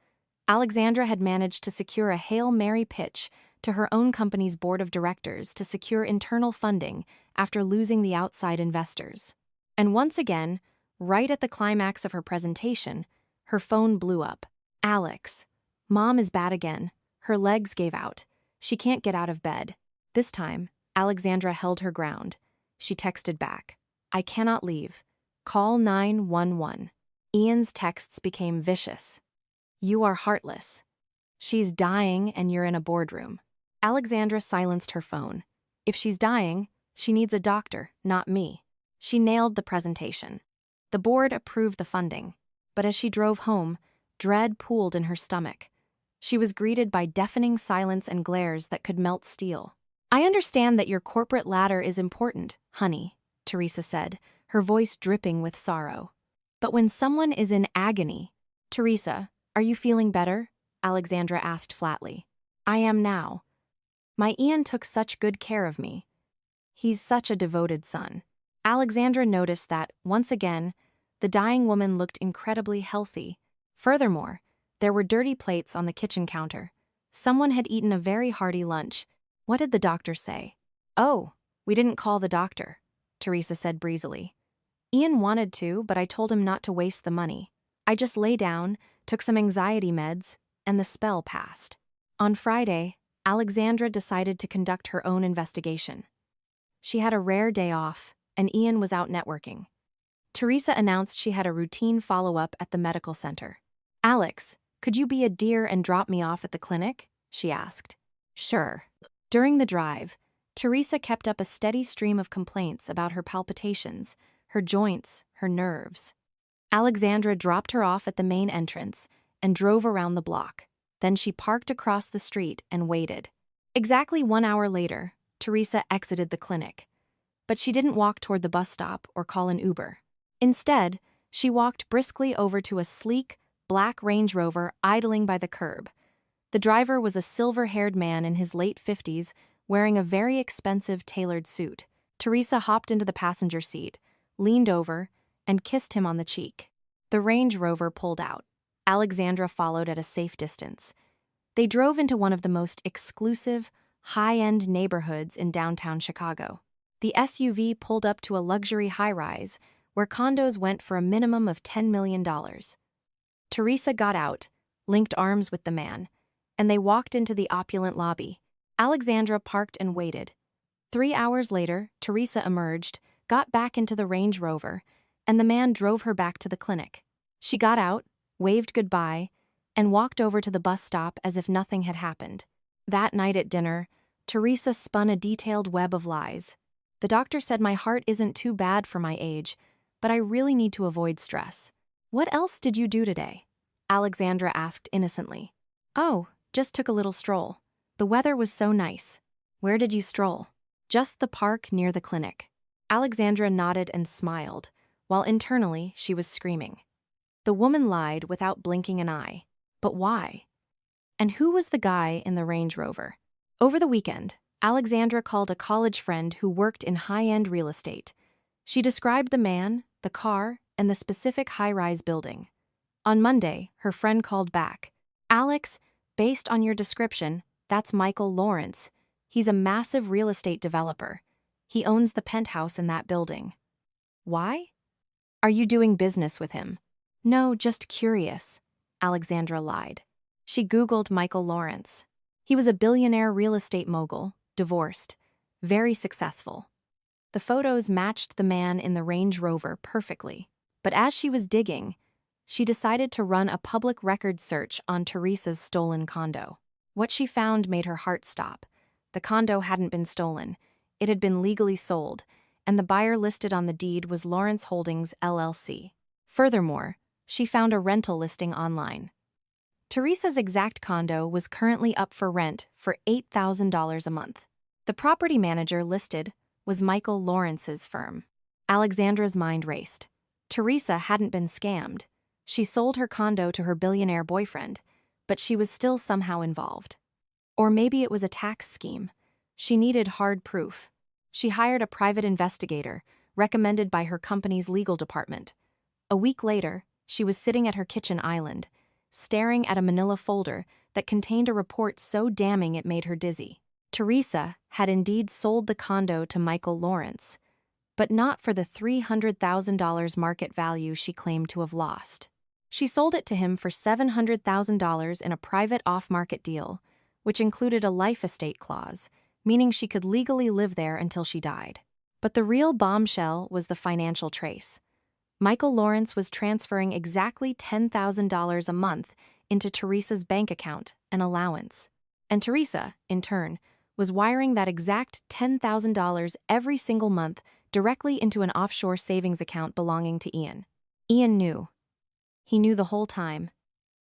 Alexandra had managed to secure a Hail Mary pitch to her own company's board of directors to secure internal funding after losing the outside investors. And once again, right at the climax of her presentation, her phone blew up. Alex. Mom is bad again. Her legs gave out. She can't get out of bed. This time, Alexandra held her ground. She texted back. I cannot leave. Call 911. Ian's texts became vicious. You are heartless. She's dying and you're in a boardroom. Alexandra silenced her phone. If she's dying, she needs a doctor, not me. She nailed the presentation. The board approved the funding. But as she drove home, dread pooled in her stomach. She was greeted by deafening silence and glares that could melt steel. I understand that your corporate ladder is important, honey, Teresa said, her voice dripping with sorrow. But when someone is in agony... Teresa, are you feeling better? Alexandra asked flatly. I am now. My Ian took such good care of me. He's such a devoted son. Alexandra noticed that, once again, the dying woman looked incredibly healthy. Furthermore, there were dirty plates on the kitchen counter. Someone had eaten a very hearty lunch. What did the doctor say? Oh, we didn't call the doctor, Teresa said breezily. Ian wanted to, but I told him not to waste the money. I just lay down, took some anxiety meds, and the spell passed. On Friday, Alexandra decided to conduct her own investigation. She had a rare day off, and Ian was out networking. Teresa announced she had a routine follow-up at the medical center. Alex, could you be a dear and drop me off at the clinic? She asked. Sure. During the drive, Teresa kept up a steady stream of complaints about her palpitations, her joints, her nerves. Alexandra dropped her off at the main entrance and drove around the block. Then she parked across the street and waited. Exactly 1 hour later, Teresa exited the clinic. But she didn't walk toward the bus stop or call an Uber. Instead, she walked briskly over to a sleek, black Range Rover idling by the curb. The driver was a silver-haired man in his late 50s, wearing a very expensive tailored suit. Teresa hopped into the passenger seat, leaned over, and kissed him on the cheek. The Range Rover pulled out. Alexandra followed at a safe distance. They drove into one of the most exclusive, high-end neighborhoods in downtown Chicago. The SUV pulled up to a luxury high-rise where condos went for a minimum of $10 million. Teresa got out, linked arms with the man, and they walked into the opulent lobby. Alexandra parked and waited. 3 hours later, Teresa emerged, got back into the Range Rover, and the man drove her back to the clinic. She got out, waved goodbye, and walked over to the bus stop as if nothing had happened. That night at dinner, Teresa spun a detailed web of lies. The doctor said my heart isn't too bad for my age, but I really need to avoid stress. What else did you do today? Alexandra asked innocently. Oh, just took a little stroll. The weather was so nice. Where did you stroll? Just the park near the clinic. Alexandra nodded and smiled, while internally she was screaming. The woman lied without blinking an eye. But why? And who was the guy in the Range Rover? Over the weekend, Alexandra called a college friend who worked in high-end real estate. She described the man, the car, and the specific high-rise building. On Monday, her friend called back. Alex, based on your description, that's Michael Lawrence. He's a massive real estate developer. He owns the penthouse in that building. Why? Are you doing business with him? No, just curious. Alexandra lied. She Googled Michael Lawrence. He was a billionaire real estate mogul, divorced, very successful. The photos matched the man in the Range Rover perfectly. But as she was digging, she decided to run a public record search on Teresa's stolen condo. What she found made her heart stop. The condo hadn't been stolen. It had been legally sold, and the buyer listed on the deed was Lawrence Holdings, LLC. Furthermore, she found a rental listing online. Teresa's exact condo was currently up for rent for $8,000 a month. The property manager listed was Michael Lawrence's firm. Alexandra's mind raced. Teresa hadn't been scammed. She sold her condo to her billionaire boyfriend, but she was still somehow involved. Or maybe it was a tax scheme. She needed hard proof. She hired a private investigator, recommended by her company's legal department. A week later, she was sitting at her kitchen island, staring at a manila folder that contained a report so damning it made her dizzy. Teresa had indeed sold the condo to Michael Lawrence, but not for the $300,000 market value she claimed to have lost. She sold it to him for $700,000 in a private off-market deal, which included a life estate clause, meaning she could legally live there until she died. But the real bombshell was the financial trace. Michael Lawrence was transferring exactly $10,000 a month into Teresa's bank account, an allowance. And Teresa, in turn, was wiring that exact $10,000 every single month directly into an offshore savings account belonging to Ian. Ian knew. He knew the whole time.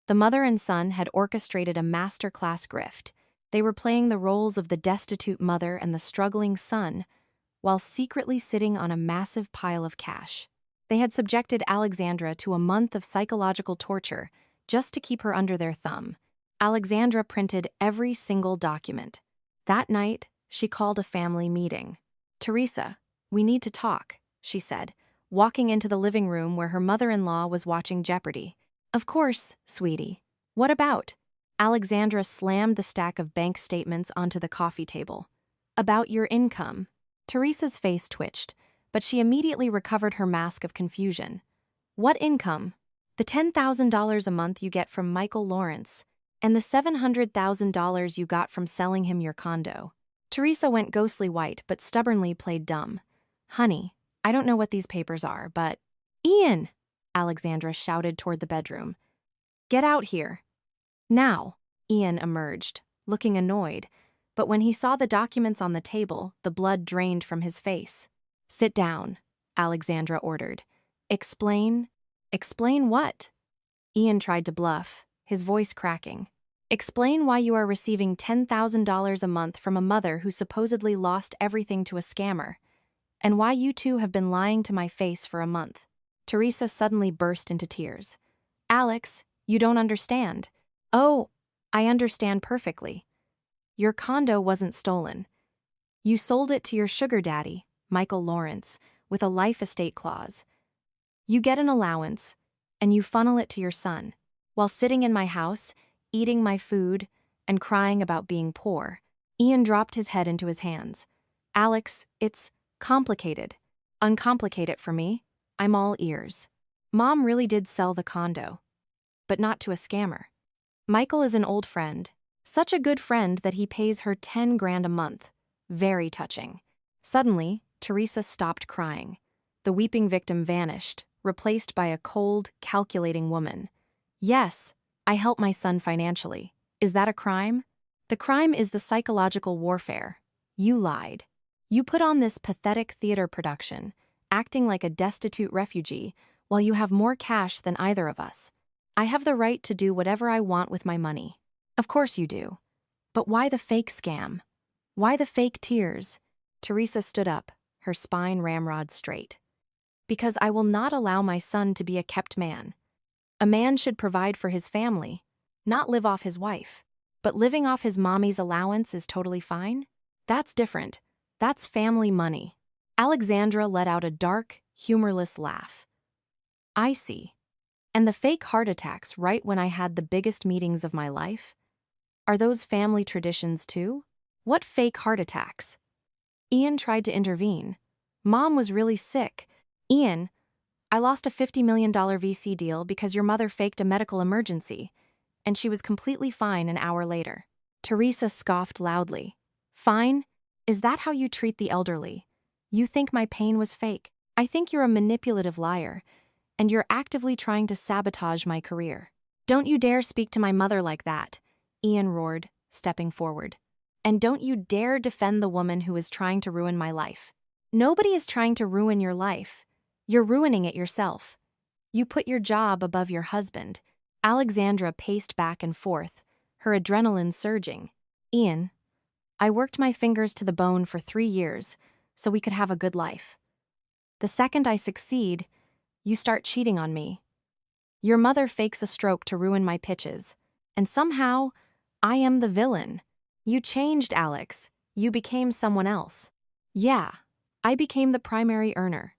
The mother and son had orchestrated a masterclass grift. They were playing the roles of the destitute mother and the struggling son, while secretly sitting on a massive pile of cash. They had subjected Alexandra to a month of psychological torture just to keep her under their thumb. Alexandra printed every single document. That night, she called a family meeting. Teresa, we need to talk, she said, walking into the living room where her mother-in-law was watching Jeopardy. Of course, sweetie. What about? Alexandra slammed the stack of bank statements onto the coffee table. About your income. Teresa's face twitched, but she immediately recovered her mask of confusion. What income? The $10,000 a month you get from Michael Lawrence, and the $700,000 you got from selling him your condo. Teresa went ghostly white but stubbornly played dumb. Honey, I don't know what these papers are, but… Ian! Alexandra shouted toward the bedroom. Get out here. Now! Ian emerged, looking annoyed, But when he saw the documents on the table, the blood drained from his face. "Sit down," Alexandra ordered. "Explain." "Explain what?" Ian tried to bluff, his voice cracking. "Explain why you are receiving $10,000 a month from a mother who supposedly lost everything to a scammer, and why you two have been lying to my face for a month." Teresa suddenly burst into tears. "Alex, you don't understand." "Oh, I understand perfectly. Your condo wasn't stolen. You sold it to your sugar daddy, Michael Lawrence, with a life estate clause. You get an allowance, and you funnel it to your son, while sitting in my house, eating my food, and crying about being poor." Ian dropped his head into his hands. "Alex, it's complicated. Uncomplicate it for me. I'm all ears. Mom really did sell the condo, but not to a scammer. Michael is an old friend. Such a good friend that he pays her 10 grand a month. Very touching." Suddenly, Teresa stopped crying. The weeping victim vanished, replaced by a cold, calculating woman. "Yes, I help my son financially. Is that a crime?" "The crime is the psychological warfare. You lied. You put on this pathetic theater production, acting like a destitute refugee, while you have more cash than either of us. I have the right to do whatever I want with my money." "Of course you do. But why the fake scam? Why the fake tears?" Teresa stood up, her spine ramrod straight. "Because I will not allow my son to be a kept man. A man should provide for his family, not live off his wife. But living off his mommy's allowance is totally fine? That's different. That's family money." Alexandra let out a dark, humorless laugh. "I see. And the fake heart attacks right when I had the biggest meetings of my life? Are those family traditions too? What fake heart attacks?" Ian tried to intervene. "Mom was really sick. Ian, I lost a $50 million VC deal because your mother faked a medical emergency, and she was completely fine an hour later." Teresa scoffed loudly. "Fine? Is that how you treat the elderly? You think my pain was fake? I think you're a manipulative liar, and you're actively trying to sabotage my career." "Don't you dare speak to my mother like that," Ian roared, stepping forward. "And don't you dare defend the woman who is trying to ruin my life. Nobody is trying to ruin your life. You're ruining it yourself. You put your job above your husband." Alexandra paced back and forth, her adrenaline surging. "Ian, I worked my fingers to the bone for 3 years so we could have a good life. The second I succeed, you start cheating on me. Your mother fakes a stroke to ruin my pitches, and somehow, I am the villain. You changed, Alex. You became someone else." "Yeah, I became the primary earner.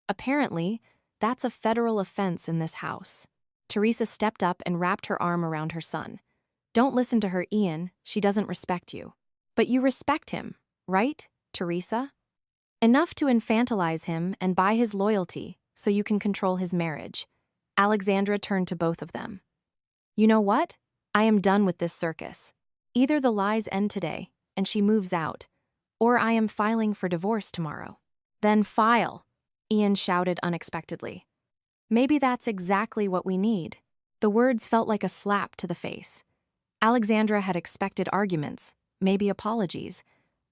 Apparently, that's a federal offense in this house." Teresa stepped up and wrapped her arm around her son. "Don't listen to her, Ian. She doesn't respect you." "But you respect him, right, Teresa? Enough to infantilize him and buy his loyalty so you can control his marriage." Alexandra turned to both of them. "You know what? I am done with this circus. Either the lies end today and she moves out, or I am filing for divorce tomorrow." "Then file," Ian shouted unexpectedly. "Maybe that's exactly what we need." The words felt like a slap to the face. Alexandra had expected arguments, maybe apologies,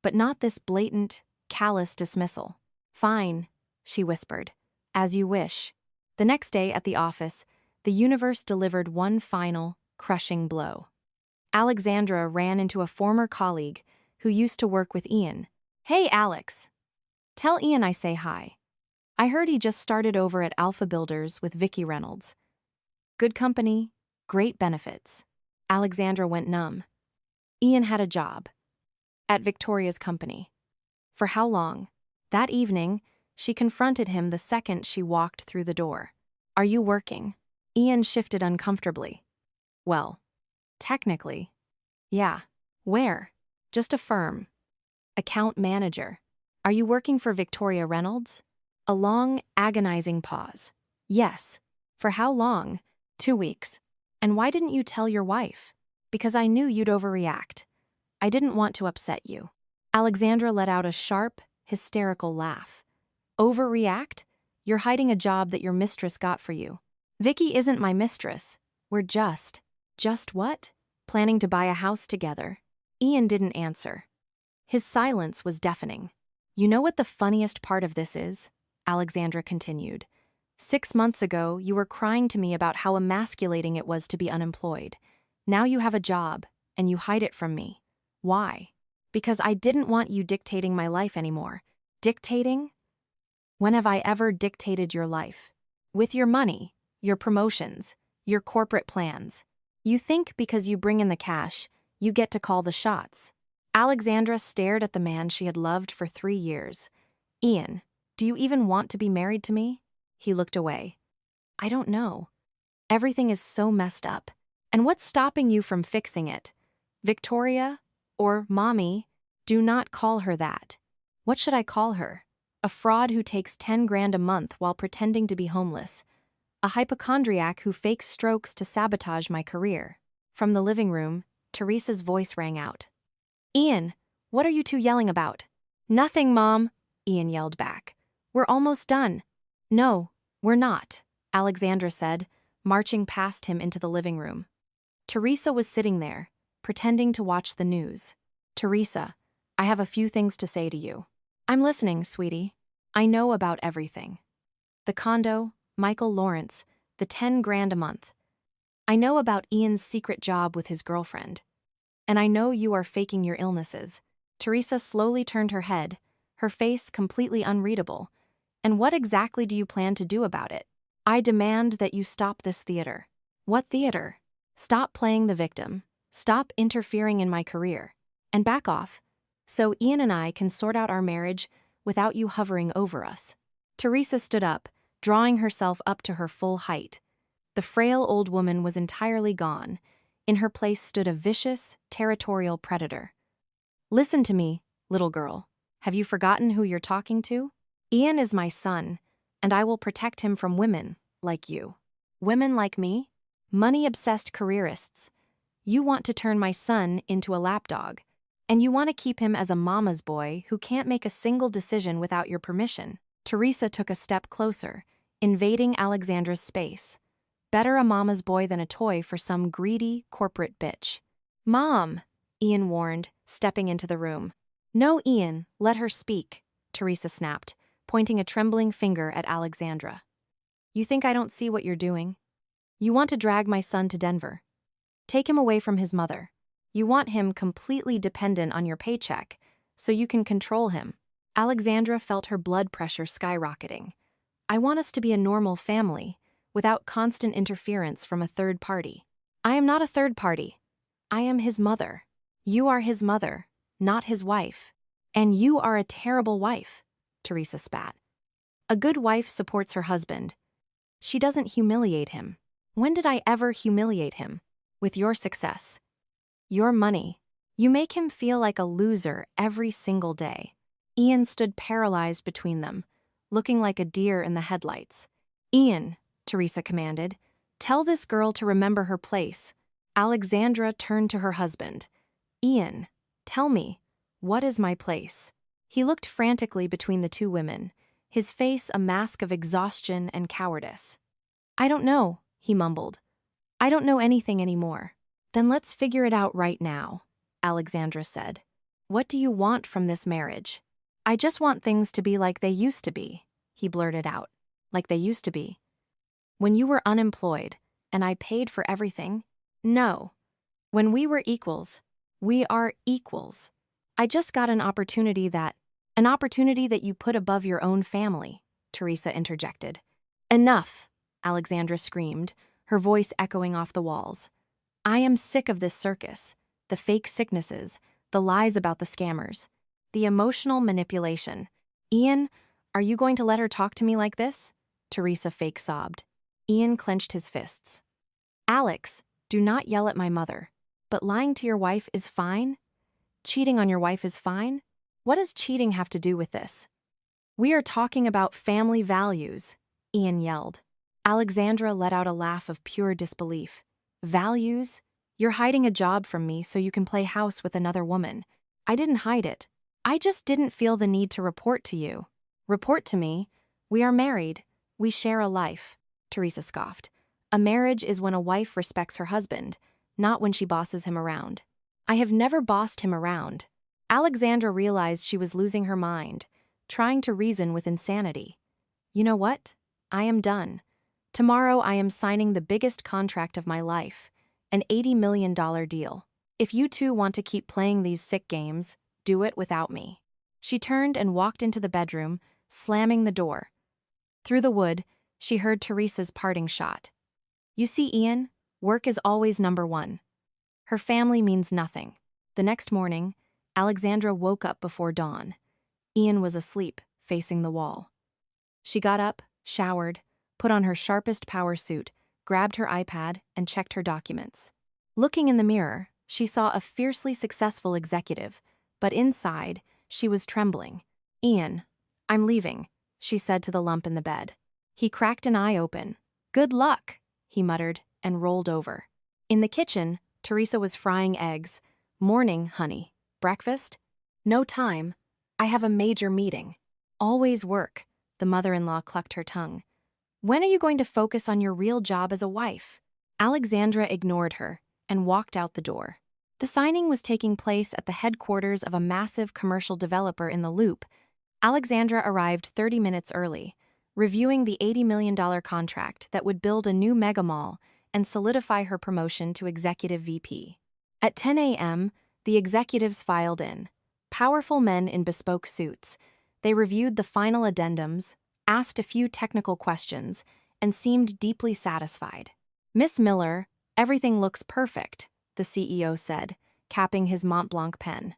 but not this blatant, callous dismissal. "Fine," she whispered. "As you wish." The next day at the office, the universe delivered one final, crushing blow. Alexandra ran into a former colleague who used to work with Ian. "Hey, Alex. Tell Ian I say hi. I heard he just started over at Alpha Builders with Vicky Reynolds. Good company, great benefits." Alexandra went numb. Ian had a job. At Victoria's company. For how long? That evening, she confronted him the second she walked through the door. "Are you working?" Ian shifted uncomfortably. "Well, technically. Yeah. Where?" "Just a firm. Account manager." "Are you working for Victoria Reynolds?" A long, agonizing pause. "Yes." "For how long?" 2 weeks. "And why didn't you tell your wife?" "Because I knew you'd overreact. I didn't want to upset you." Alexandra let out a sharp, hysterical laugh. "Overreact? You're hiding a job that your mistress got for you." "Vicky isn't my mistress. We're just." "Just what?" "Planning to buy a house together." Ian didn't answer. His silence was deafening. You know what the funniest part of this is? Alexandra continued. 6 months ago, you were crying to me about how emasculating it was to be unemployed. Now you have a job, and you hide it from me. Why? Because I didn't want you dictating my life anymore. Dictating? When have I ever dictated your life? With your money, your promotions, your corporate plans. You think because you bring in the cash, you get to call the shots. Alexandra stared at the man she had loved for 3 years. Ian, do you even want to be married to me? He looked away. I don't know. Everything is so messed up. And what's stopping you from fixing it? Victoria? Or Mommy? Do not call her that. What should I call her? A fraud who takes 10 grand a month while pretending to be homeless. A hypochondriac who fakes strokes to sabotage my career. From the living room, Teresa's voice rang out. Ian, what are you two yelling about? Nothing, Mom, Ian yelled back. We're almost done. No, we're not, Alexandra said, marching past him into the living room. Teresa was sitting there, pretending to watch the news. Teresa, I have a few things to say to you. I'm listening, sweetie. I know about everything. The condo, Michael Lawrence, the 10 grand a month. I know about Ian's secret job with his girlfriend. And I know you are faking your illnesses. Teresa slowly turned her head, her face completely unreadable. And what exactly do you plan to do about it? I demand that you stop this theater. What theater? Stop playing the victim. Stop interfering in my career. And back off, so Ian and I can sort out our marriage without you hovering over us. Teresa stood up, drawing herself up to her full height. The frail old woman was entirely gone. In her place stood a vicious, territorial predator. Listen to me, little girl. Have you forgotten who you're talking to? Ian is my son, and I will protect him from women like you. Women like me? Money-obsessed careerists. You want to turn my son into a lapdog, and you want to keep him as a mama's boy who can't make a single decision without your permission. Teresa took a step closer, invading Alexandra's space. Better a mama's boy than a toy for some greedy corporate bitch. Mom, Ian warned, stepping into the room. No, Ian, let her speak, Teresa snapped, pointing a trembling finger at Alexandra. You think I don't see what you're doing? You want to drag my son to Denver. Take him away from his mother. You want him completely dependent on your paycheck, so you can control him. Alexandra felt her blood pressure skyrocketing. I want us to be a normal family, without constant interference from a third party. I am not a third party. I am his mother. You are his mother, not his wife. And you are a terrible wife, Teresa spat. A good wife supports her husband. She doesn't humiliate him. When did I ever humiliate him? With your success. Your money. You make him feel like a loser every single day. Ian stood paralyzed between them, looking like a deer in the headlights. Ian, Teresa commanded, tell this girl to remember her place. Alexandra turned to her husband. Ian, tell me, what is my place? He looked frantically between the two women, his face a mask of exhaustion and cowardice. I don't know, he mumbled. I don't know anything anymore. Then let's figure it out right now, Alexandra said. What do you want from this marriage? I just want things to be like they used to be, he blurted out. Like they used to be. When you were unemployed, and I paid for everything? No. When we were equals. We are equals. I just got an opportunity that you put above your own family, Teresa interjected. Enough, Alexandra screamed, her voice echoing off the walls. I am sick of this circus, the fake sicknesses, the lies about the scammers, the emotional manipulation. Ian, are you going to let her talk to me like this? Teresa fake sobbed. Ian clenched his fists. Alex, do not yell at my mother. But lying to your wife is fine? Cheating on your wife is fine? What does cheating have to do with this? We are talking about family values, Ian yelled. Alexandra let out a laugh of pure disbelief. Values? You're hiding a job from me so you can play house with another woman. I didn't hide it. I just didn't feel the need to report to you. Report to me? We are married. We share a life, Teresa scoffed. A marriage is when a wife respects her husband, not when she bosses him around. I have never bossed him around. Alexandra realized she was losing her mind, trying to reason with insanity. You know what? I am done. Tomorrow I am signing the biggest contract of my life, an $80 million deal. If you two want to keep playing these sick games, do it without me. She turned and walked into the bedroom, slamming the door. Through the wood, she heard Teresa's parting shot. You see, Ian, work is always number one. Her family means nothing. The next morning, Alexandra woke up before dawn. Ian was asleep, facing the wall. She got up, showered, put on her sharpest power suit, grabbed her iPad, and checked her documents. Looking in the mirror, she saw a fiercely successful executive, but inside, she was trembling. Ian, I'm leaving, she said to the lump in the bed. He cracked an eye open. Good luck, he muttered, and rolled over. In the kitchen, Teresa was frying eggs. Morning, honey. Breakfast? No time. I have a major meeting. Always work, the mother-in-law clucked her tongue. When are you going to focus on your real job as a wife? Alexandra ignored her and walked out the door. The signing was taking place at the headquarters of a massive commercial developer in the Loop. Alexandra arrived 30 minutes early, reviewing the $80 million contract that would build a new mega mall and solidify her promotion to executive VP. At 10 a.m., the executives filed in. Powerful men in bespoke suits. They reviewed the final addendums, asked a few technical questions, and seemed deeply satisfied. Miss Miller, everything looks perfect, the CEO said, capping his Montblanc pen.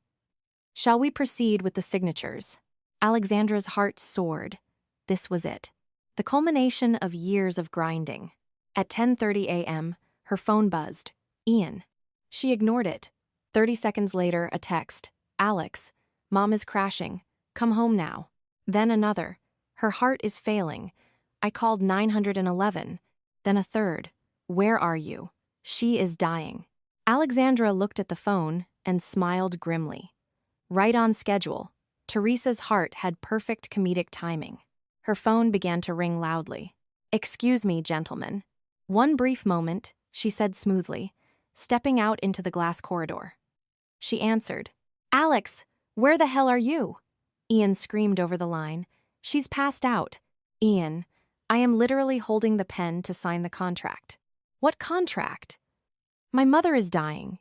Shall we proceed with the signatures? Alexandra's heart soared. This was it. The culmination of years of grinding. At 10:30 a.m., her phone buzzed. Ian. She ignored it. 30 seconds later, a text. Alex, Mom is crashing. Come home now. Then another. Her heart is failing. I called 911. Then a third. Where are you? She is dying. Alexandra looked at the phone and smiled grimly. Right on schedule. Teresa's heart had perfect comedic timing. Her phone began to ring loudly. Excuse me, gentlemen. One brief moment, she said smoothly, stepping out into the glass corridor. She answered. Alex, where the hell are you? Ian screamed over the line. She's passed out. Ian, I am literally holding the pen to sign the contract. What contract? My mother is dying.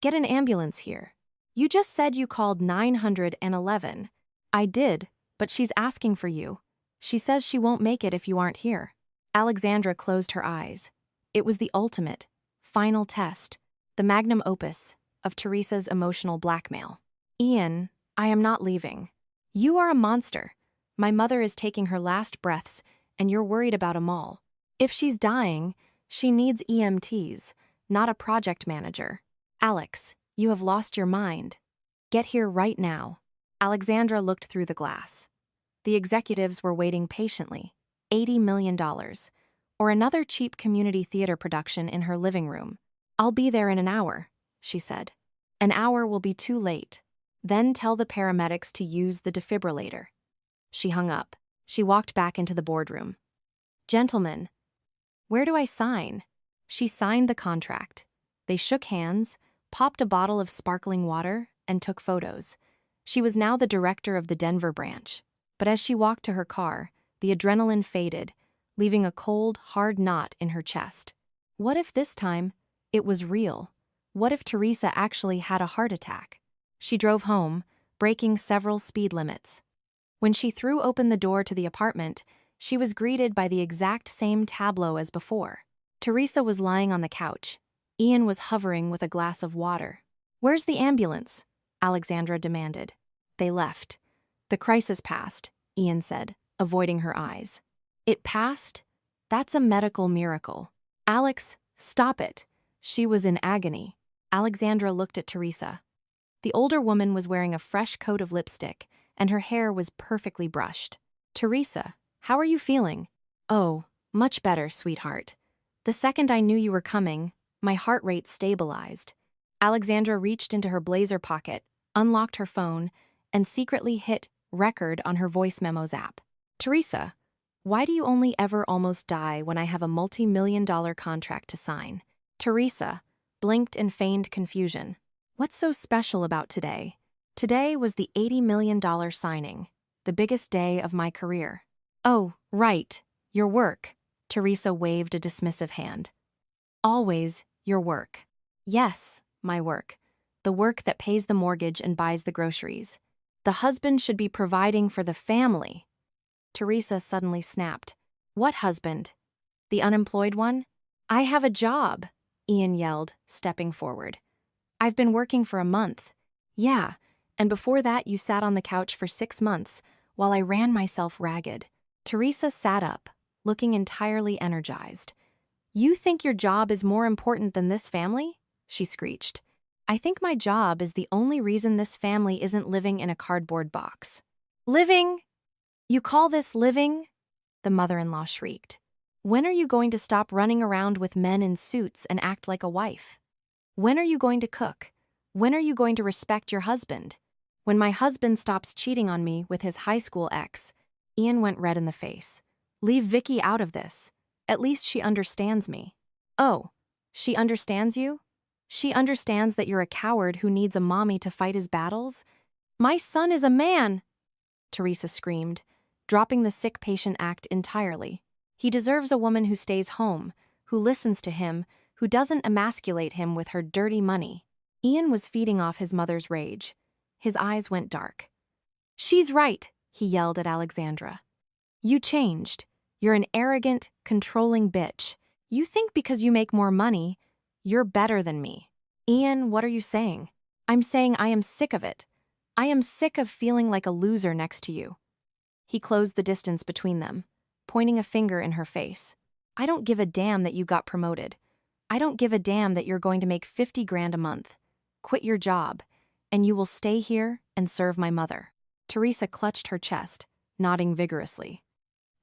Get an ambulance here. You just said you called 911. I did, but she's asking for you. She says she won't make it if you aren't here. Alexandra closed her eyes. It was the ultimate, final test, the magnum opus of Teresa's emotional blackmail. Ian, I am not leaving. You are a monster. My mother is taking her last breaths, and you're worried about a mall. If she's dying, she needs EMTs, not a project manager. Alex, you have lost your mind. Get here right now. Alexandra looked through the glass. The executives were waiting patiently. $80 million, or another cheap community theater production in her living room. I'll be there in an hour, she said. An hour will be too late. Then tell the paramedics to use the defibrillator. She hung up. She walked back into the boardroom. Gentlemen, where do I sign? She signed the contract. They shook hands, popped a bottle of sparkling water, and took photos. She was now the director of the Denver branch. But as she walked to her car, the adrenaline faded, leaving a cold, hard knot in her chest. What if this time it was real? What if Teresa actually had a heart attack? She drove home, breaking several speed limits. When she threw open the door to the apartment, she was greeted by the exact same tableau as before. Teresa was lying on the couch. Ian was hovering with a glass of water. Where's the ambulance? Alexandra demanded. They left. The crisis passed, Ian said, avoiding her eyes. It passed? That's a medical miracle. Alex, stop it. She was in agony. Alexandra looked at Teresa. The older woman was wearing a fresh coat of lipstick, and her hair was perfectly brushed. Teresa, how are you feeling? Oh, much better, sweetheart. The second I knew you were coming, my heart rate stabilized. Alexandra reached into her blazer pocket, unlocked her phone, and secretly hit record on her voice memos app. Teresa, why do you only ever almost die when I have a multi-million-dollar contract to sign? Teresa blinked in feigned confusion. What's so special about today? Today was the $80 million signing, the biggest day of my career. Oh, right, your work. Teresa waved a dismissive hand. Always your work. Yes, my work. The work that pays the mortgage and buys the groceries. The husband should be providing for the family. Teresa suddenly snapped. What husband? The unemployed one? I have a job, Ian yelled, stepping forward. I've been working for a month. Yeah, and before that you sat on the couch for 6 months while I ran myself ragged. Teresa sat up, looking entirely energized. You think your job is more important than this family? She screeched. I think my job is the only reason this family isn't living in a cardboard box. Living? You call this living? The mother-in-law shrieked. When are you going to stop running around with men in suits and act like a wife? When are you going to cook? When are you going to respect your husband? When my husband stops cheating on me with his high school ex. Ian went red in the face. Leave Vicky out of this. At least she understands me. Oh, she understands you? She understands that you're a coward who needs a mommy to fight his battles? My son is a man! Teresa screamed, dropping the sick patient act entirely. He deserves a woman who stays home, who listens to him, who doesn't emasculate him with her dirty money. Ian was feeding off his mother's rage. His eyes went dark. She's right, he yelled at Alexandra. You changed. You're an arrogant, controlling bitch. You think because you make more money, you're better than me. Ian, what are you saying? I'm saying I am sick of it. I am sick of feeling like a loser next to you. He closed the distance between them, pointing a finger in her face. I don't give a damn that you got promoted. I don't give a damn that you're going to make 50 grand a month. Quit your job, and you will stay here and serve my mother. Teresa clutched her chest, nodding vigorously.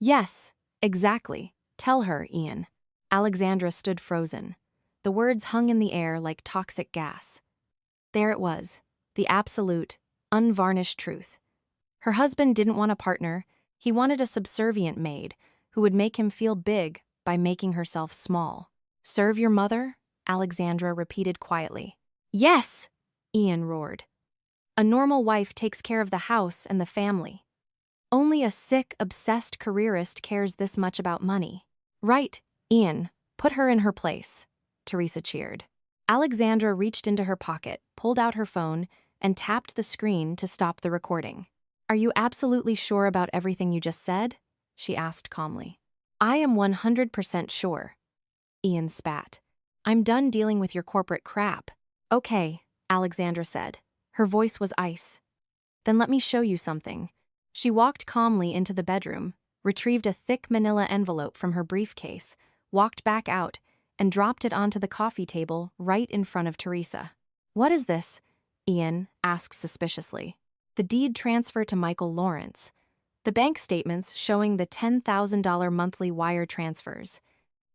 Yes, exactly. Tell her, Ian. Alexandra stood frozen. The words hung in the air like toxic gas. There it was, the absolute, unvarnished truth. Her husband didn't want a partner, he wanted a subservient maid who would make him feel big by making herself small. Serve your mother? Alexandra repeated quietly. Yes, Ian roared. A normal wife takes care of the house and the family. Only a sick, obsessed careerist cares this much about money. Right, Ian, put her in her place, Teresa cheered. Alexandra reached into her pocket, pulled out her phone, and tapped the screen to stop the recording. Are you absolutely sure about everything you just said? She asked calmly. I am 100% sure. Ian spat. I'm done dealing with your corporate crap. Okay, Alexandra said. Her voice was ice. Then let me show you something. She walked calmly into the bedroom, retrieved a thick manila envelope from her briefcase, walked back out, and dropped it onto the coffee table right in front of Teresa. What is this? Ian asked suspiciously. The deed transfer to Michael Lawrence. The bank statements showing the $10,000 monthly wire transfers.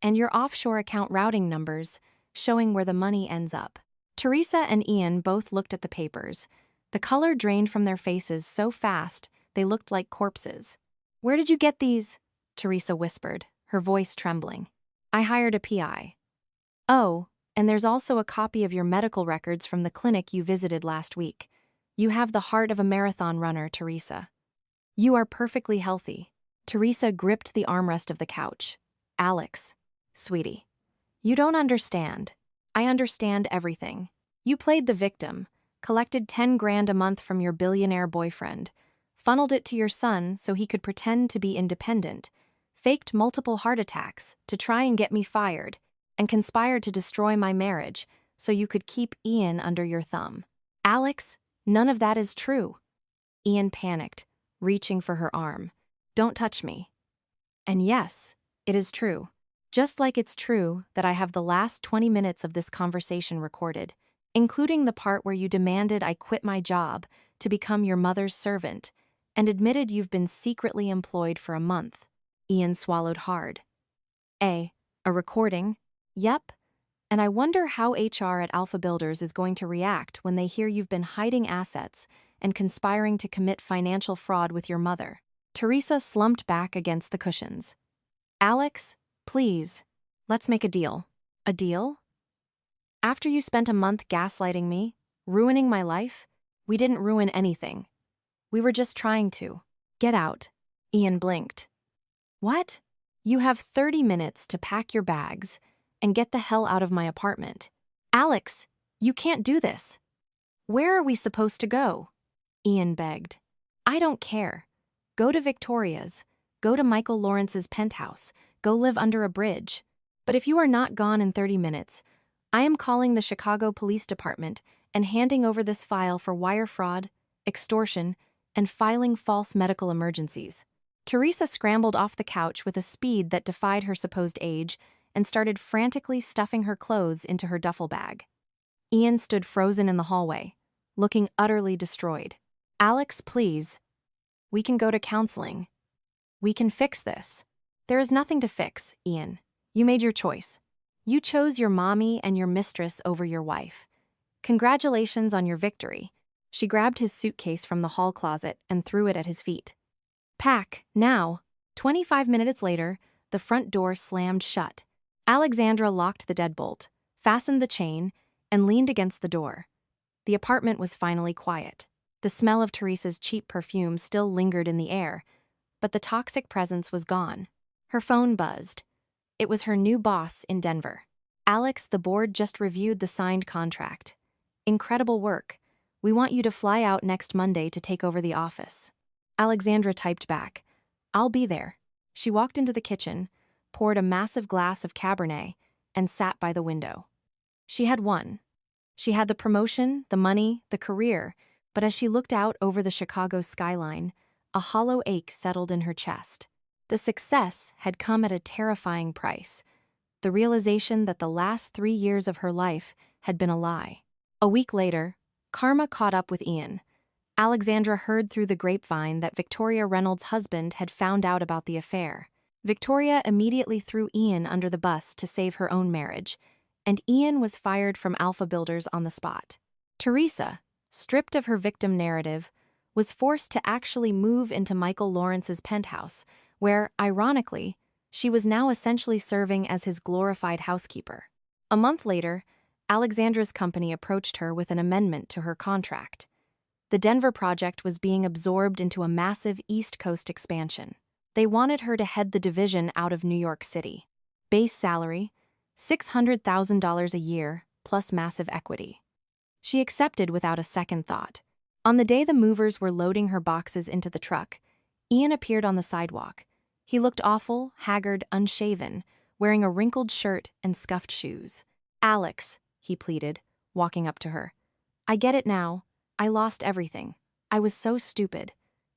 And your offshore account routing numbers showing where the money ends up. Teresa and Ian both looked at the papers. The color drained from their faces so fast they looked like corpses. Where did you get these? Teresa whispered, her voice trembling. I hired a PI. Oh, and there's also a copy of your medical records from the clinic you visited last week. You have the heart of a marathon runner, Teresa. You are perfectly healthy. Teresa gripped the armrest of the couch. Alex, sweetie, you don't understand. I understand everything. You played the victim, collected 10 grand a month from your billionaire boyfriend, funneled it to your son so he could pretend to be independent, faked multiple heart attacks to try and get me fired, and conspired to destroy my marriage so you could keep Ian under your thumb. Alex, none of that is true. Ian panicked, reaching for her arm. Don't touch me. And yes, it is true. Just like it's true that I have the last 20 minutes of this conversation recorded, including the part where you demanded I quit my job to become your mother's servant and admitted you've been secretly employed for a month. Ian swallowed hard. A recording? Yep. And I wonder how HR at Alpha Builders is going to react when they hear you've been hiding assets and conspiring to commit financial fraud with your mother. Teresa slumped back against the cushions. Alex, please, let's make a deal. A deal? After you spent a month gaslighting me, ruining my life, We didn't ruin anything. We were just trying to. Get out. Ian blinked. What? You have 30 minutes to pack your bags and get the hell out of my apartment. Alex, you can't do this. Where are we supposed to go? Ian begged. I don't care. Go to Victoria's. Go to Michael Lawrence's penthouse. Go live under a bridge. But if you are not gone in 30 minutes, I am calling the Chicago Police Department and handing over this file for wire fraud, extortion, and filing false medical emergencies. Teresa scrambled off the couch with a speed that defied her supposed age and started frantically stuffing her clothes into her duffel bag. Ian stood frozen in the hallway, looking utterly destroyed. Alex, please. We can go to counseling. We can fix this. There is nothing to fix, Ian. You made your choice. You chose your mommy and your mistress over your wife. Congratulations on your victory. She grabbed his suitcase from the hall closet and threw it at his feet. Pack, now. 25 minutes later, the front door slammed shut. Alexandra locked the deadbolt, fastened the chain, and leaned against the door. The apartment was finally quiet. The smell of Teresa's cheap perfume still lingered in the air, but the toxic presence was gone. Her phone buzzed. It was her new boss in Denver. Alex, the board just reviewed the signed contract. Incredible work. We want you to fly out next Monday to take over the office. Alexandra typed back, I'll be there. She walked into the kitchen, poured a massive glass of Cabernet, and sat by the window. She had won. She had the promotion, the money, the career, but as she looked out over the Chicago skyline, a hollow ache settled in her chest. The success had come at a terrifying price, the realization that the last 3 years of her life had been a lie. A week later, karma caught up with Ian. Alexandra heard through the grapevine that Victoria Reynolds' husband had found out about the affair. Victoria immediately threw Ian under the bus to save her own marriage, and Ian was fired from Alpha Builders on the spot. Teresa, stripped of her victim narrative, was forced to actually move into Michael Lawrence's penthouse, where, ironically, she was now essentially serving as his glorified housekeeper. A month later, Alexandra's company approached her with an amendment to her contract. The Denver project was being absorbed into a massive East Coast expansion. They wanted her to head the division out of New York City. Base salary, $600,000 a year, plus massive equity. She accepted without a second thought. On the day the movers were loading her boxes into the truck, Ian appeared on the sidewalk. He looked awful, haggard, unshaven, wearing a wrinkled shirt and scuffed shoes. Alex, he pleaded, walking up to her. I get it now. I lost everything. I was so stupid.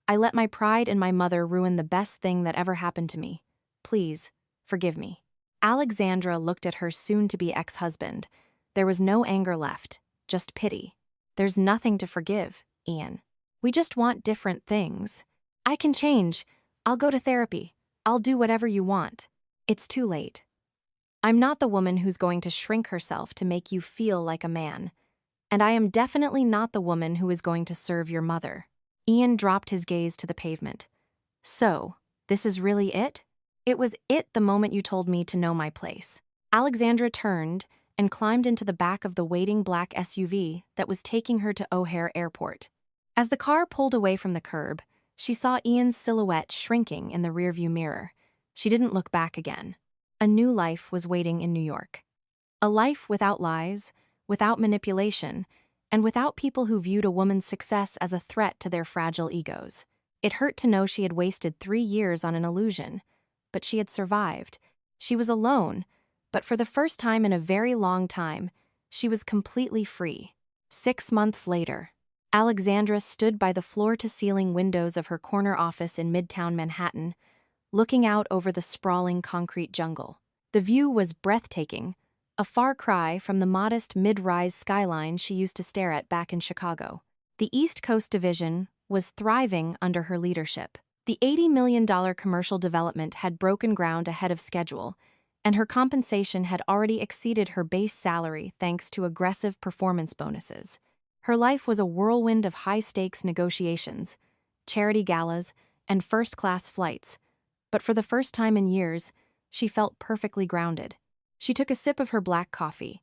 I let my pride and my mother ruin the best thing that ever happened to me. Please, forgive me. Alexandra looked at her soon-to-be ex-husband. There was no anger left, just pity. There's nothing to forgive, Ian. We just want different things. I can change. I'll go to therapy. I'll do whatever you want. It's too late. I'm not the woman who's going to shrink herself to make you feel like a man. And I am definitely not the woman who is going to serve your mother. Ian dropped his gaze to the pavement. So, this is really it? It was it the moment you told me to know my place. Alexandra turned and climbed into the back of the waiting black SUV that was taking her to O'Hare Airport. As the car pulled away from the curb, she saw Ian's silhouette shrinking in the rearview mirror. She didn't look back again. A new life was waiting in New York. A life without lies, without manipulation, and without people who viewed a woman's success as a threat to their fragile egos. It hurt to know she had wasted 3 years on an illusion, but she had survived. She was alone, but for the first time in a very long time, she was completely free. 6 months later, Alexandra stood by the floor-to-ceiling windows of her corner office in Midtown Manhattan, looking out over the sprawling concrete jungle. The view was breathtaking, a far cry from the modest mid-rise skyline she used to stare at back in Chicago. The East Coast Division was thriving under her leadership. The $80 million commercial development had broken ground ahead of schedule, and her compensation had already exceeded her base salary thanks to aggressive performance bonuses. Her life was a whirlwind of high-stakes negotiations, charity galas, and first-class flights, but for the first time in years, she felt perfectly grounded. She took a sip of her black coffee.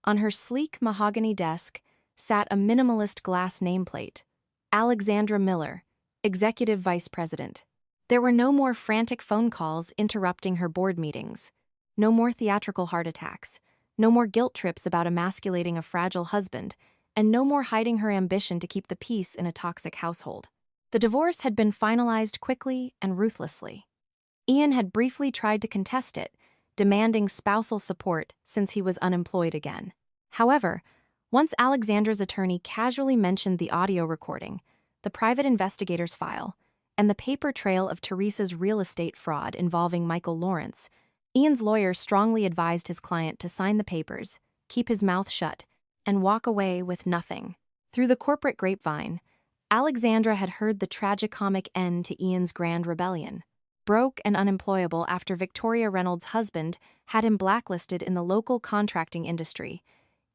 On her sleek mahogany desk sat a minimalist glass nameplate: Alexandra Miller, Executive Vice President. There were no more frantic phone calls interrupting her board meetings, no more theatrical heart attacks, no more guilt trips about emasculating a fragile husband, and no more hiding her ambition to keep the peace in a toxic household. The divorce had been finalized quickly and ruthlessly. Ian had briefly tried to contest it, demanding spousal support since he was unemployed again. However, once Alexandra's attorney casually mentioned the audio recording, the private investigator's file, and the paper trail of Teresa's real estate fraud involving Michael Lawrence, Ian's lawyer strongly advised his client to sign the papers, keep his mouth shut, and walk away with nothing. Through the corporate grapevine, Alexandra had heard the tragicomic end to Ian's grand rebellion. Broke and unemployable after Victoria Reynolds' husband had him blacklisted in the local contracting industry,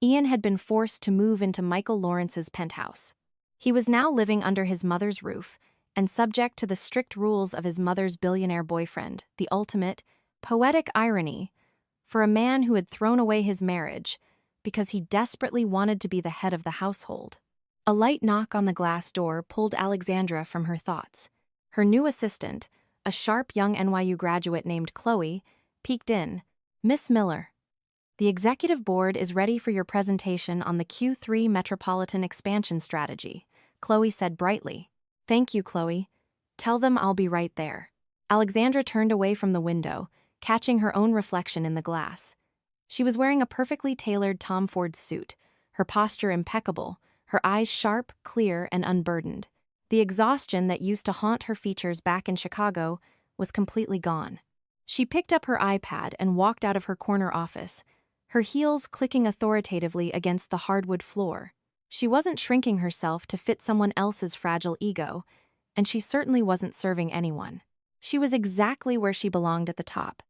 Ian had been forced to move into Michael Lawrence's penthouse. He was now living under his mother's roof and subject to the strict rules of his mother's billionaire boyfriend, the ultimate, poetic irony for a man who had thrown away his marriage because he desperately wanted to be the head of the household. A light knock on the glass door pulled Alexandra from her thoughts. Her new assistant, a sharp young NYU graduate named Chloe, peeked in. "Miss Miller, the executive board is ready for your presentation on the Q3 Metropolitan Expansion Strategy," Chloe said brightly. "Thank you, Chloe. Tell them I'll be right there." Alexandra turned away from the window, catching her own reflection in the glass. She was wearing a perfectly tailored Tom Ford suit, her posture impeccable, her eyes sharp, clear, and unburdened. The exhaustion that used to haunt her features back in Chicago was completely gone. She picked up her iPad and walked out of her corner office, her heels clicking authoritatively against the hardwood floor. She wasn't shrinking herself to fit someone else's fragile ego, and she certainly wasn't serving anyone. She was exactly where she belonged at the top,